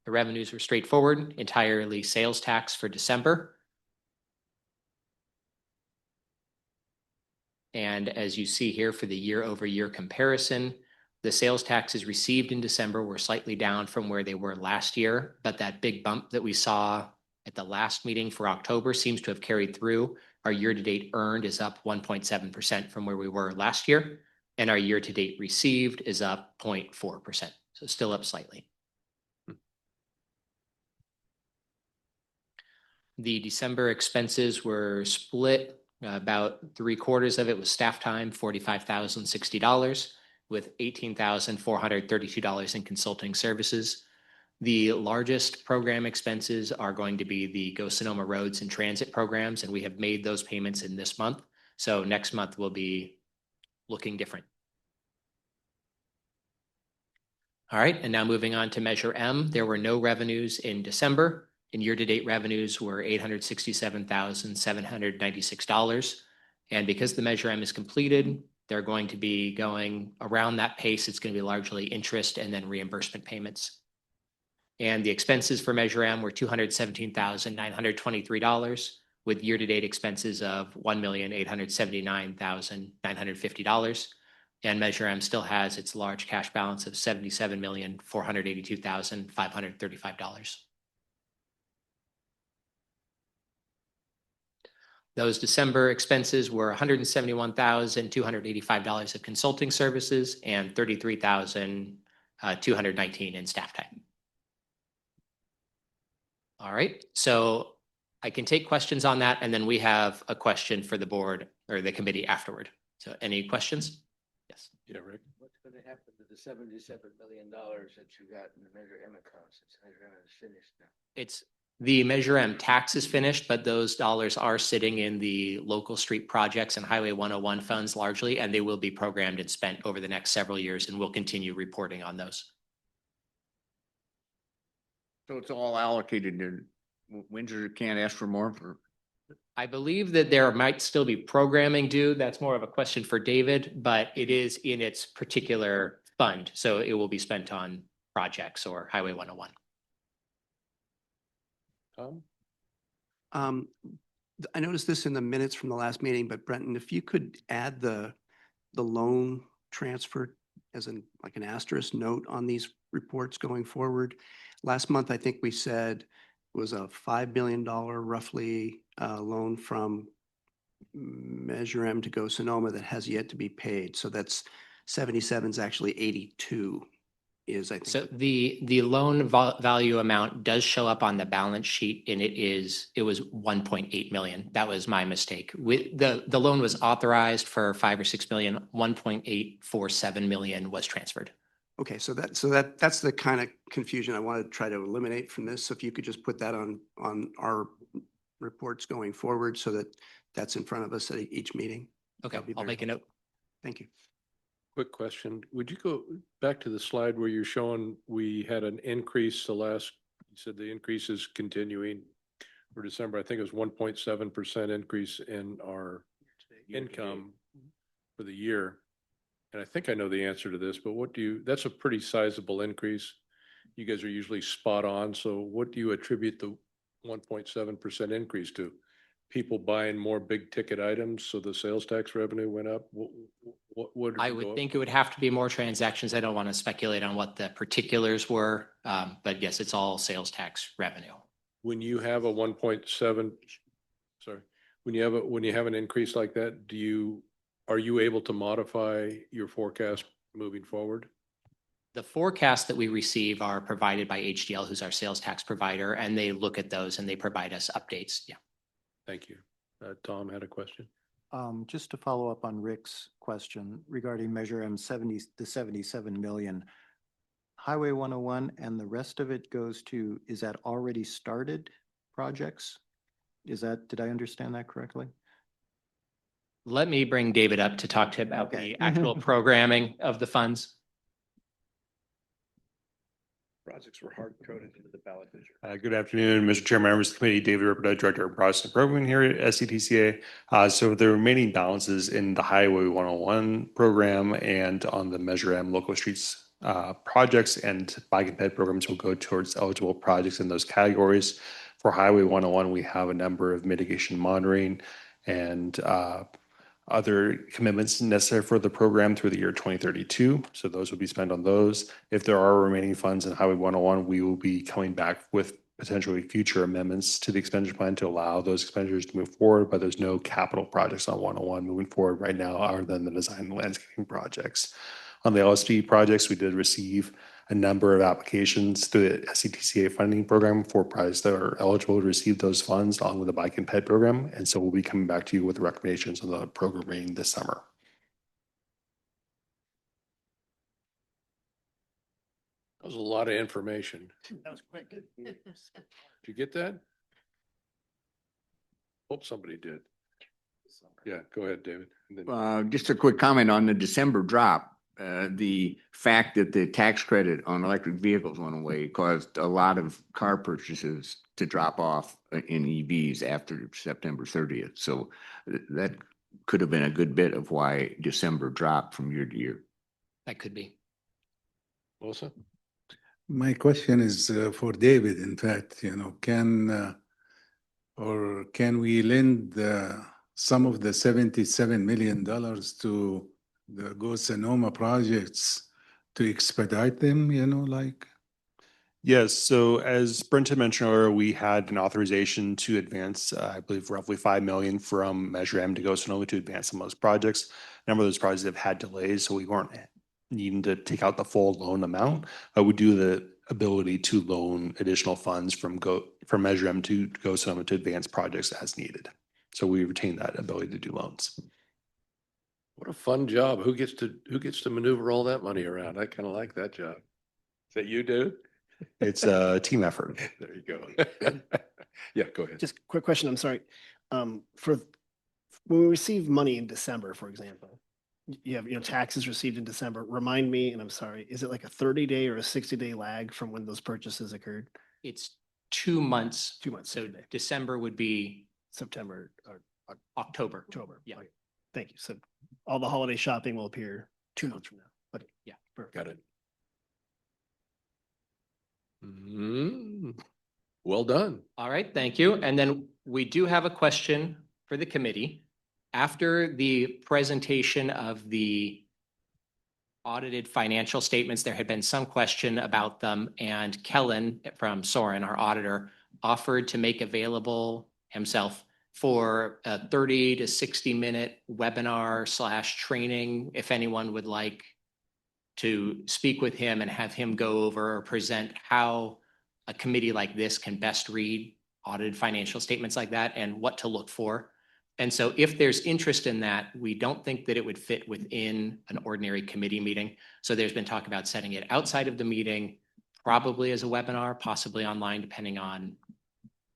The revenues were straightforward, entirely sales tax for December. And as you see here for the year-over-year comparison, the sales taxes received in December were slightly down from where they were last year, but that big bump that we saw at the last meeting for October seems to have carried through. Our year-to-date earned is up 1.7% from where we were last year, and our year-to-date received is up 0.4%, so still up slightly. The December expenses were split. About 3/4 of it was staff time, $45,060, with $18,432 in consulting services. The largest program expenses are going to be the Go Sonoma roads and transit programs, and we have made those payments in this month. So next month will be looking different. All right, and now moving on to Measure M, there were no revenues in December. And year-to-date revenues were $867,796. And because the Measure M is completed, they're going to be going around that pace. It's going to be largely interest and then reimbursement payments. And the expenses for Measure M were $217,923 with year-to-date expenses of $1,879,950. And Measure M still has its large cash balance of $77,482,535. Those December expenses were $171,285 of consulting services and $33,219 in staff time. All right, so I can take questions on that, and then we have a question for the board or the committee afterward. So any questions? Yes. Yeah, Rick. What's gonna happen to the $77 million that you got in the Measure M accounts? It's Measure M is finished now. It's the Measure M tax is finished, but those dollars are sitting in the local street projects and Highway 101 funds largely, and they will be programmed and spent over the next several years, and we'll continue reporting on those. So it's all allocated to, Windsor can't ask for more for, I believe that there might still be programming due. That's more of a question for David, but it is in its particular fund, so it will be spent on projects or Highway 101. Tom? I noticed this in the minutes from the last meeting, but Brenton, if you could add the loan transfer as like an asterisk note on these reports going forward. Last month, I think we said was a $5 million roughly loan from Measure M to Go Sonoma that has yet to be paid. So that's 77 is actually 82 is, I think. So the loan value amount does show up on the balance sheet, and it was 1.8 million. That was my mistake. The loan was authorized for 5 or 6 million. 1.847 million was transferred. Okay, so that's the kind of confusion I want to try to eliminate from this. So if you could just put that on our reports going forward so that that's in front of us at each meeting. Okay, I'll make a note. Thank you. Quick question. Would you go back to the slide where you're showing we had an increase you said the increase is continuing for December. I think it was 1.7% increase in our income for the year. And I think I know the answer to this, but that's a pretty sizable increase. You guys are usually spot on. So what do you attribute the 1.7% increase to? People buying more big ticket items, so the sales tax revenue went up? What I would think it would have to be more transactions. I don't want to speculate on what the particulars were, but yes, it's all sales tax revenue. When you have a 1.7, sorry, when you have an increase like that, are you able to modify your forecast moving forward? The forecasts that we receive are provided by HDL, who's our sales tax provider, and they look at those and they provide us updates. Yeah. Thank you. Tom had a question. Just to follow up on Rick's question regarding Measure M the 77 million. Highway 101 and the rest of it goes to, is that already started projects? Did I understand that correctly? Let me bring David up to talk to him about the actual programming of the funds. Projects were hard coded into the ballot measure. Good afternoon, Mr. Chairman, members of the committee. David Ripperda, Director of Process and Programming here at SCTCA. So the remaining balances in the Highway 101 program and on the Measure M local streets projects and bike and ped programs will go towards eligible projects in those categories. For Highway 101, we have a number of mitigation monitoring and other commitments necessary for the program through the year 2032. So those will be spent on those. If there are remaining funds in Highway 101, we will be coming back with potentially future amendments to the expenditure plan to allow those expenditures to move forward, but there's no capital projects on 101 moving forward right now other than the design and landscaping projects. On the LSD projects, we did receive a number of applications through the SCTCA funding program for projects that are eligible to receive those funds along with the bike and ped program. And so we'll be coming back to you with recommendations on the programming this summer. That was a lot of information. That was quick. Did you get that? Hope somebody did. Yeah, go ahead, David. And then- just a quick comment on the December drop. The fact that the tax credit on electric vehicles went away caused a lot of car purchases to drop off in EVs after September 30th. So that could have been a good bit of why December dropped from year to year. That could be. Melissa? My question is for David, in fact, can we lend some of the $77 million to the Go Sonoma projects to expedite them, Yes, so as Brenton mentioned earlier, we had an authorization to advance, I believe roughly 5 million from Measure M to Go Sonoma to advance some of those projects. A number of those projects have had delays, so we weren't needing to take out the full loan amount. We do the ability to loan additional funds from Measure M to Go Sonoma to advance projects as needed. So we retain that ability to do loans. What a fun job. Who gets to maneuver all that money around? I kind of like that job. Is that you, dude? It's a team effort. There you go. Yeah, go ahead. Just quick question, I'm sorry. For when we receive money in December, for example, you have, taxes received in December. Remind me, and I'm sorry, is it like a 30-day or a 60-day lag from when those purchases occurred? It's 2 months. 2 months. So December would be September or October. October. Yeah. Okay. Thank you. So all the holiday shopping will appear 2 months from now. But Yeah. perfect. Got it. Mhm. Well done. All right, thank you. And then we do have a question for the committee. After the presentation of the audited financial statements, there had been some question about them, and Kellen from Soren, our auditor, offered to make available himself for a 30 to 60-minute webinar / training, if anyone would like to speak with him and have him go over or present how a committee like this can best read audited financial statements like that and what to look for. And so if there's interest in that, we don't think that it would fit within an ordinary committee meeting. So there's been talk about setting it outside of the meeting, probably as a webinar, possibly online, depending on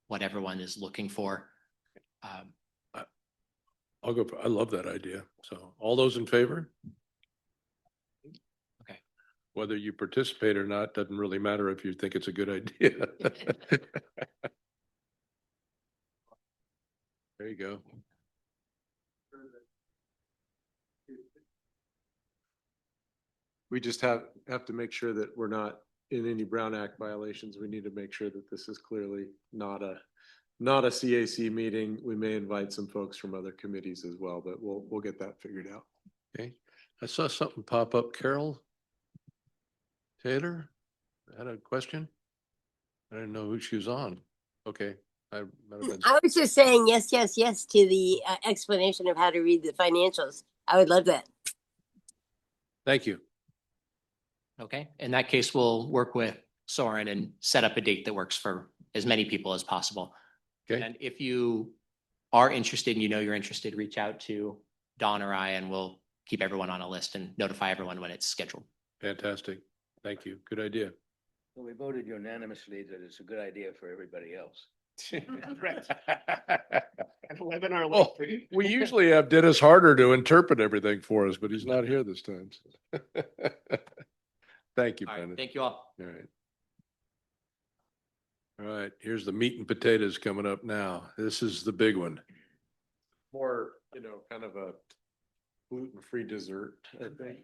what everyone is looking for. I'll go. I love that idea. So all those in favor? Okay. Whether you participate or not, doesn't really matter if you think it's a good idea. There you go. We just have to make sure that we're not in any Brown Act violations. We need to make sure that this is clearly not a CAC meeting. We may invite some folks from other committees as well, but we'll get that figured out. Okay. I saw something pop up. Carol Taylor had a question. I didn't know who she was on. Okay. I was just saying yes, yes, yes to the explanation of how to read the financials. I would love that. Thank you. Okay, in that case, we'll work with Soren and set up a date that works for as many people as possible. Okay. And if you are interested and you're interested, reach out to Dawn or I, and we'll keep everyone on a list and notify everyone when it's scheduled. Fantastic. Thank you. Good idea. So we voted unanimously that it's a good idea for everybody else. Correct. An webinar. Well, we usually have Dennis Harder to interpret everything for us, but he's not here this time. Thank you, All right, Brendan. thank you all. All right. All right, here's the meat and potatoes coming up now. This is the big one. More, kind of a gluten-free dessert, I think.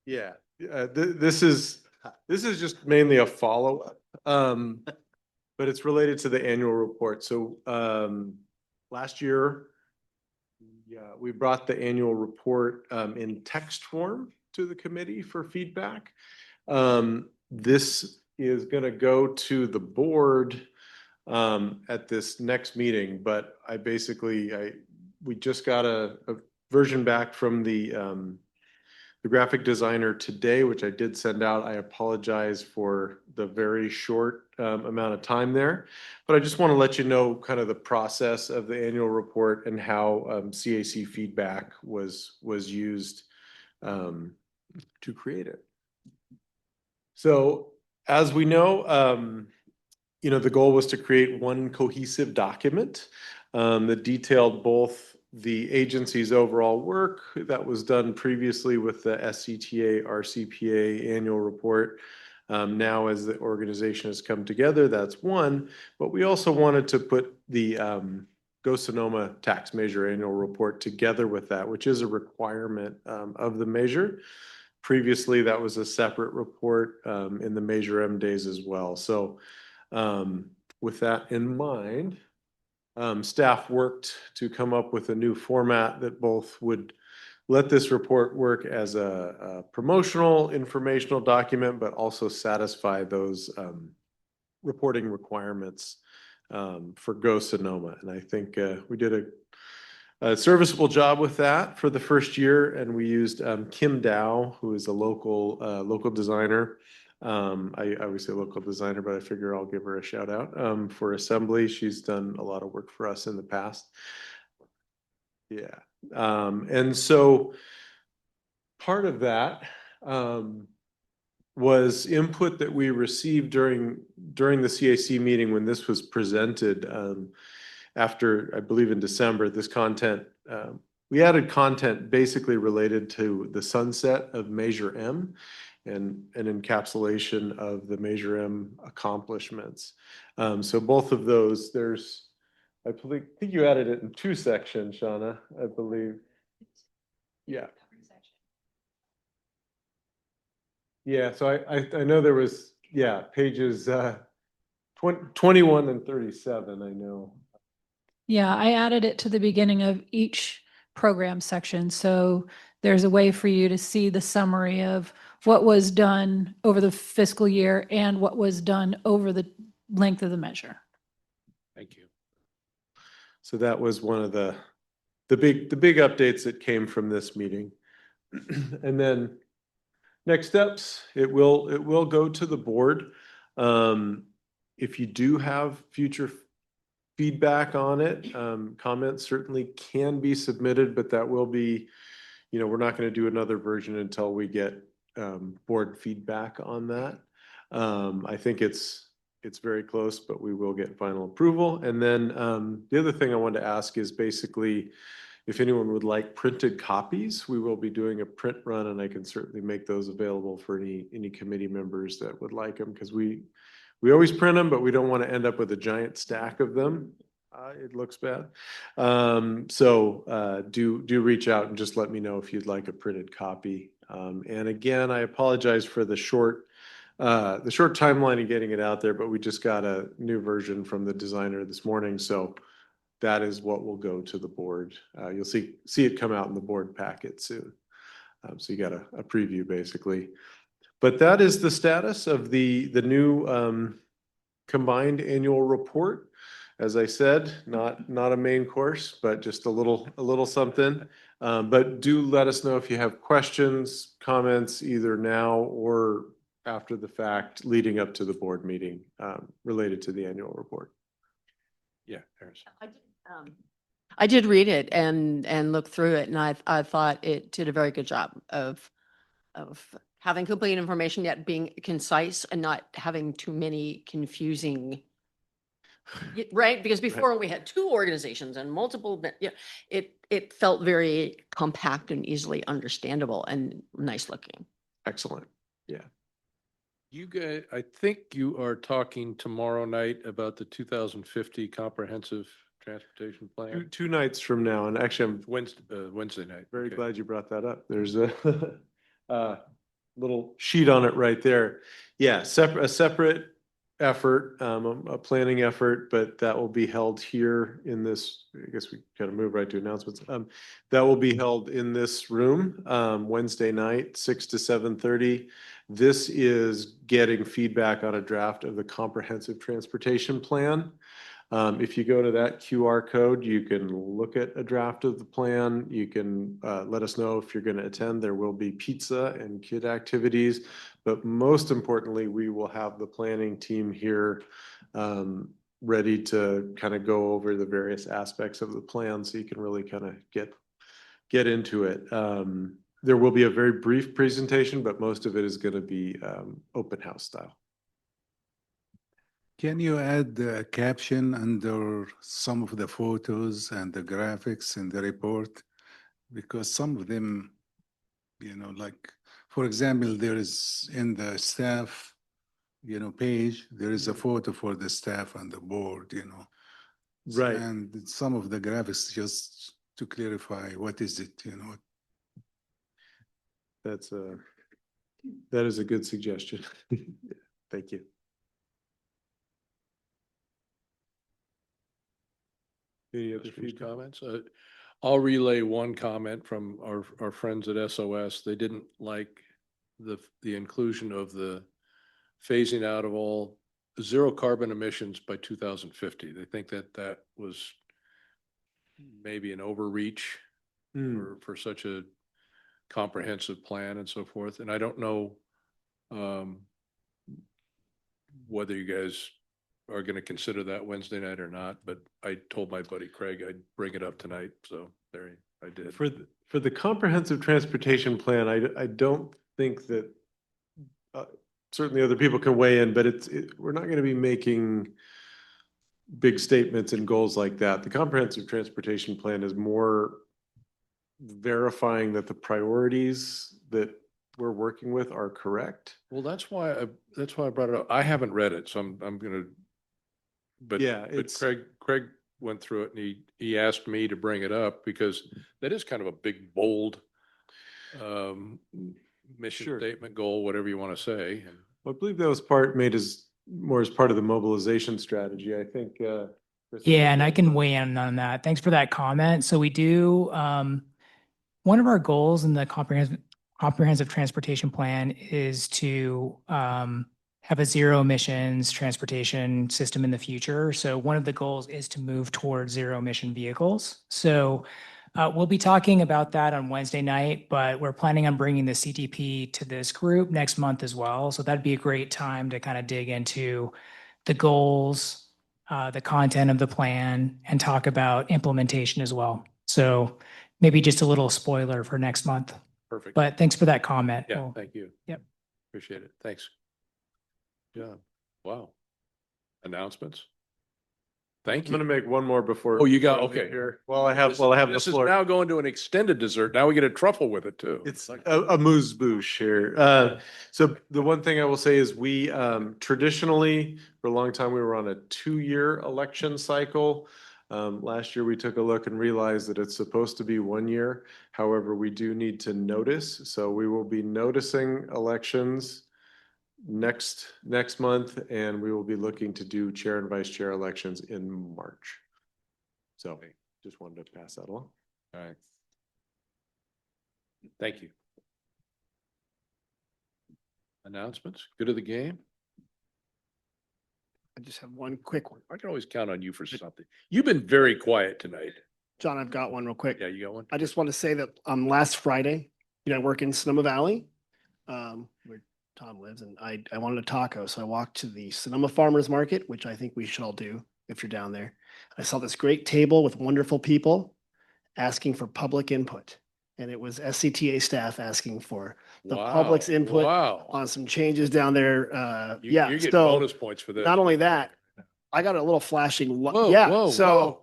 Yeah, this is just mainly a follow-up, but it's related to the annual report. So last year, we brought the annual report in text form to the committee for feedback. This is going to go to the board at this next meeting, but we just got a version back from the graphic designer today, which I did send out. I apologize for the very short amount of time there, but I just want to let you know kind of the process of the annual report and how CAC feedback was used to create it. So as we know, the goal was to create one cohesive document that detailed both the agency's overall work that was done previously with the SCTA RCPA annual report. Now, as the organization has come together, that's one. But we also wanted to put the Go Sonoma tax measure annual report together with that, which is a requirement of the measure. Previously, that was a separate report in the Measure M days as well. So with that in mind, staff worked to come up with a new format that both would let this report work as a promotional, informational document, but also satisfy those reporting requirements for Go Sonoma. And I think we did a serviceable job with that for the first year, and we used Kim Dow, who is a local designer. I always say local designer, but I figure I'll give her a shout out for assembly. She's done a lot of work for us in the past. Yeah. And so part of that was input that we received during the CAC meeting when this was presented after, I believe in December, this content, we added content basically related to the sunset of Measure M and an encapsulation of the Measure M accomplishments. So both of those, I think you added it in 2 sections, Shauna, I believe. Yeah. Yeah, so I know there was, pages 21 and 37, I know. Yeah, I added it to the beginning of each program section. So there's a way for you to see the summary of what was done over the fiscal year and what was done over the length of the measure. Thank you. So that was one of the big updates that came from this meeting. And then next steps, it will go to the board. If you do have future feedback on it, comments certainly can be submitted, but that will be, we're not going to do another version until we get board feedback on that. I think it's very close, but we will get final approval. And then the other thing I wanted to ask is basically if anyone would like printed copies, we will be doing a print run, and I can certainly make those available for any committee members that would like them, because we always print them, but we don't want to end up with a giant stack of them. It looks bad. So do reach out and just let me know if you'd like a printed copy. And again, I apologize for the short timeline of getting it out there, but we just got a new version from the designer this morning. So that is what will go to the board. You'll see it come out in the board packet soon. So you got a preview basically. But that is the status of the new combined annual report. As I said, not a main course, but just a little something. But do let us know if you have questions, comments, either now or after the fact, leading up to the board meeting related to the annual report. Yeah, Harris. I did read it and look through it, and I thought it did a very good job of having complete information yet being concise and not having too many confusing. Right, because before we had 2 organizations and multiple, it felt very compact and easily understandable and nice looking. Excellent. Yeah. You guys, I think you are talking tomorrow night about the 2050 comprehensive transportation plan. Two nights from now, and actually I'm Wednesday night. very glad you brought that up. There's a little sheet on it right there. Yeah, a separate effort, a planning effort, but that will be held here in this, I guess we kind of move right to announcements. That will be held in this room Wednesday night, 6 to 7:30. This is getting feedback on a draft of the comprehensive transportation plan. If you go to that QR code, you can look at a draft of the plan. You can let us know if you're going to attend. There will be pizza and kid activities, but most importantly, we will have the planning team here ready to kind of go over the various aspects of the plan so you can really kind of get into it. There will be a very brief presentation, but most of it is going to be open house style. Can you add the caption under some of the photos and the graphics in the report? Because some of them, like, for example, there is in the staff, page, there is a photo for the staff and the board, Right. And some of the graphics, just to clarify, what is it, That is a good suggestion. Thank you. Any other Questions, comments? I'll relay one comment from our friends at SOS. They didn't like the inclusion of the phasing out of all zero carbon emissions by 2050. They think that was maybe an overreach for such a comprehensive plan and so forth. And I don't know whether you guys are going to consider that Wednesday night or not, but I told my buddy Craig I'd bring it up tonight, so there I did. For the comprehensive transportation plan, I don't think that, certainly other people can weigh in, but we're not going to be making big statements and goals like that. The comprehensive transportation plan is more verifying that the priorities that we're working with are correct. Well, that's why I brought it up. I haven't read it, so I'm gonna. But yeah, but Craig went through it and he asked me to bring it up because that is kind of a big, bold mission statement, goal, whatever you want to say. Well, I believe that was made as part of the mobilization strategy. I think. Yeah, and I can weigh in on that. Thanks for that comment. So we do, one of our goals in the comprehensive transportation plan is to have a zero emissions transportation system in the future. So one of the goals is to move towards zero emission vehicles. So we'll be talking about that on Wednesday night, but we're planning on bringing the CTP to this group next month as well. So that'd be a great time to kind of dig into the goals, the content of the plan, and talk about implementation as well. So maybe just a little spoiler for next month. Perfect. But thanks for that comment. Yeah, thank you. Yep. Appreciate it. Thanks. Yeah. Wow. Announcements. Thank you. I'm going to make one more before. Oh, you got, before I leave okay. Here. Well, I have the This is floor. now going to an extended dessert. Now we get a truffle with it too. It's a moose bouche here. So the one thing I will say is we traditionally, for a long time, we were on a 2-year election cycle. Last year, we took a look and realized that it's supposed to be 1 year. However, we do need to notice. So we will be noticing elections next month, and we will be looking to do chair and vice chair elections in March. So just wanted to pass that along. All right. Thank you. Announcements? Good of the game? I just have one quick one. I can always count on you for something. You've been very quiet tonight. John, I've got one real quick. Yeah, you got one? I just want to say that last Friday, I work in Sonoma Valley, where Tom lives, and I wanted a taco. So I walked to the Sonoma Farmers Market, which I think we should all do if you're down there. I saw this great table with wonderful people asking for public input. And it was SCTA staff asking for the public's input on some changes down there. You're getting bonus points for this. Not only that, I got a little flashing. Whoa, So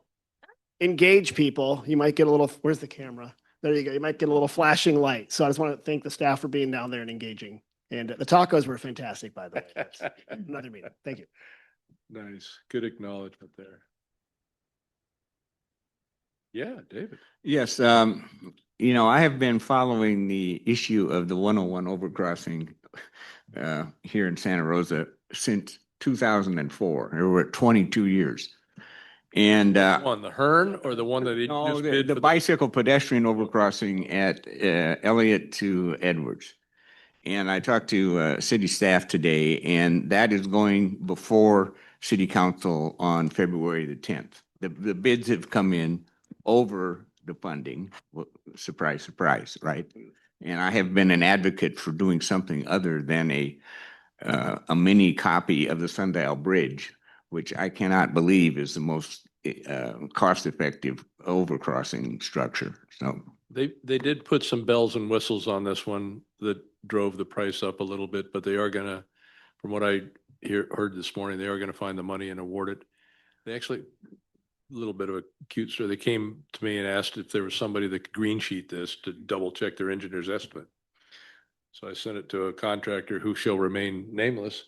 engage people. You might get a little, where's the camera? There you go. You might get a little flashing light. So I just want to thank the staff for being down there and engaging. And the tacos were fantastic, by the way. Another meeting. Thank you. Nice. Good acknowledgement there. Yeah, David. Yes, I have been following the issue of the 101 overcrossing here in Santa Rosa since 2004. There were 22 years. And on the Hearn or the one that he no, just did the bicycle pedestrian overcrossing at Elliott to Edwards. And I talked to city staff today, and that is going before city council on February the 10th. The bids have come in over the funding. Well, surprise, surprise, right? And I have been an advocate for doing something other than a mini copy of the Sundial Bridge, which I cannot believe is the most cost-effective overcrossing structure. So they did put some bells and whistles on this one that drove the price up a little bit, but they are gonna, from what I heard this morning, they are gonna find the money and award it. They actually, a little bit of a cute story. They came to me and asked if there was somebody that could green sheet this to double check their engineer's estimate. So I sent it to a contractor who shall remain nameless,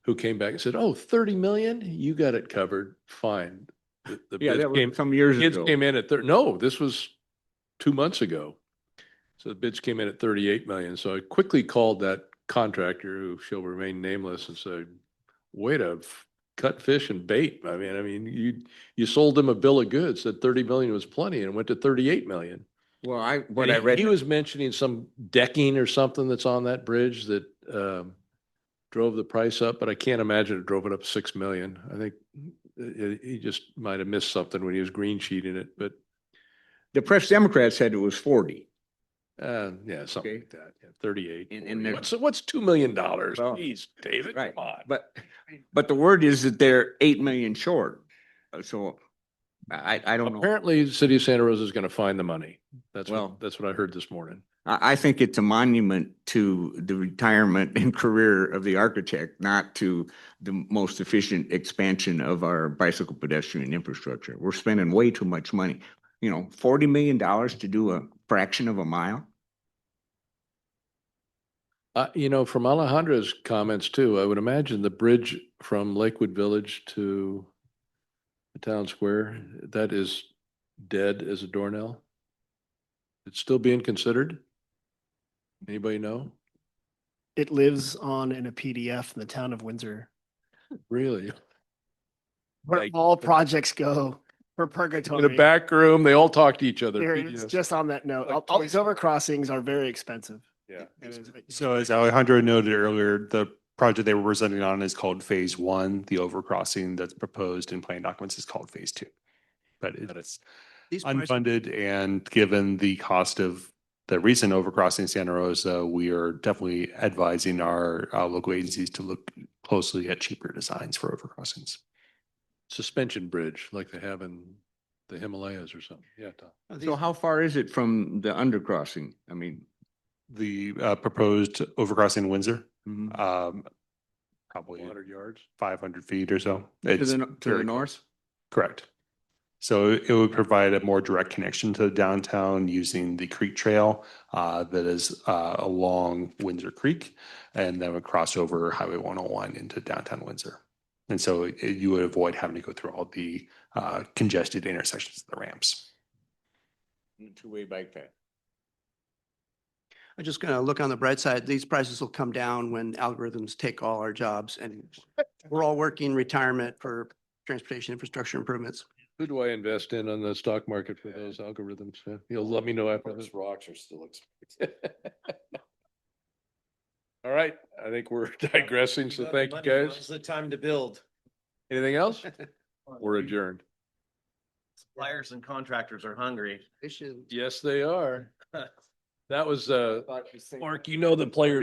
who came back and said, "Oh, 30 million, you got it covered, fine." The yeah, bids that was some years bids ago. came in at no, this was 2 months ago. So the bids came in at 38 million. So I quickly called that contractor who shall remain nameless and said, "Way to cut fish and bait. I mean, you sold him a bill of goods that 30 million was plenty and went to 38 million. Well, I And read. he was mentioning some decking or something that's on that bridge that drove the price up, but I can't imagine it drove it up 6 million. I think he just might have missed something when he was green sheeting it, but The Press Democrat said it was 40. yeah, something Okay. like that. Yeah, 38. And 40. there- What's $2 million? Well, Jeez, David, Right, come on. but the word is that they're 8 million short. So I don't know. Apparently, the city of Santa Rosa is going to find the money. That's Well- that's what I heard this morning. I think it's a monument to the retirement and career of the architect, not to the most efficient expansion of our bicycle pedestrian infrastructure. We're spending way too much money. You know, $40 million to do a fraction of a mile. From Alejandra's comments too, I would imagine the bridge from Lakewood Village to the town square, that is dead as a doornail. It's still being considered? Anybody know? It lives on in a PDF in the town of Windsor, Really? where Like- all projects go for In purgatory. the back room, they all talk to each other. There, it's PDFs. just on that note, Like all these overcrossings are very expensive. Yeah. It is- So as Alejandro noted earlier, the project they were presenting on is called Phase 1. The overcrossing that's proposed in plan documents is called Phase 2. But it's These prices- unfunded, and given the cost of the recent overcrossing in Santa Rosa, we are definitely advising our local agencies to look closely at cheaper designs for overcrossings. Suspension bridge like they have in the Himalayas or something. Yeah, Tom. So how far is it from the undercrossing? I mean, The proposed overcrossing in Windsor, probably 100 yards. 500 feet or so. to It's the very north? close. Correct. So it would provide a more direct connection to downtown using the creek trail that is along Windsor Creek, and then would cross over Highway 101 into downtown Windsor. And so you would avoid having to go through all the congested intersections of the ramps. Two-way bike path. I'm just gonna look on the bright side. These prices will come down when algorithms take all our jobs, and we're all working retirement for transportation infrastructure improvements. Who do I invest in on the stock market for those algorithms? Yeah, you'll let me know after this. rocks are still expensive. All right, I think we're digressing, so thank you guys. Now's the time to build. Anything else? We're adjourned. Suppliers and contractors are hungry. They should. Yes, they are. That was, Mark, the players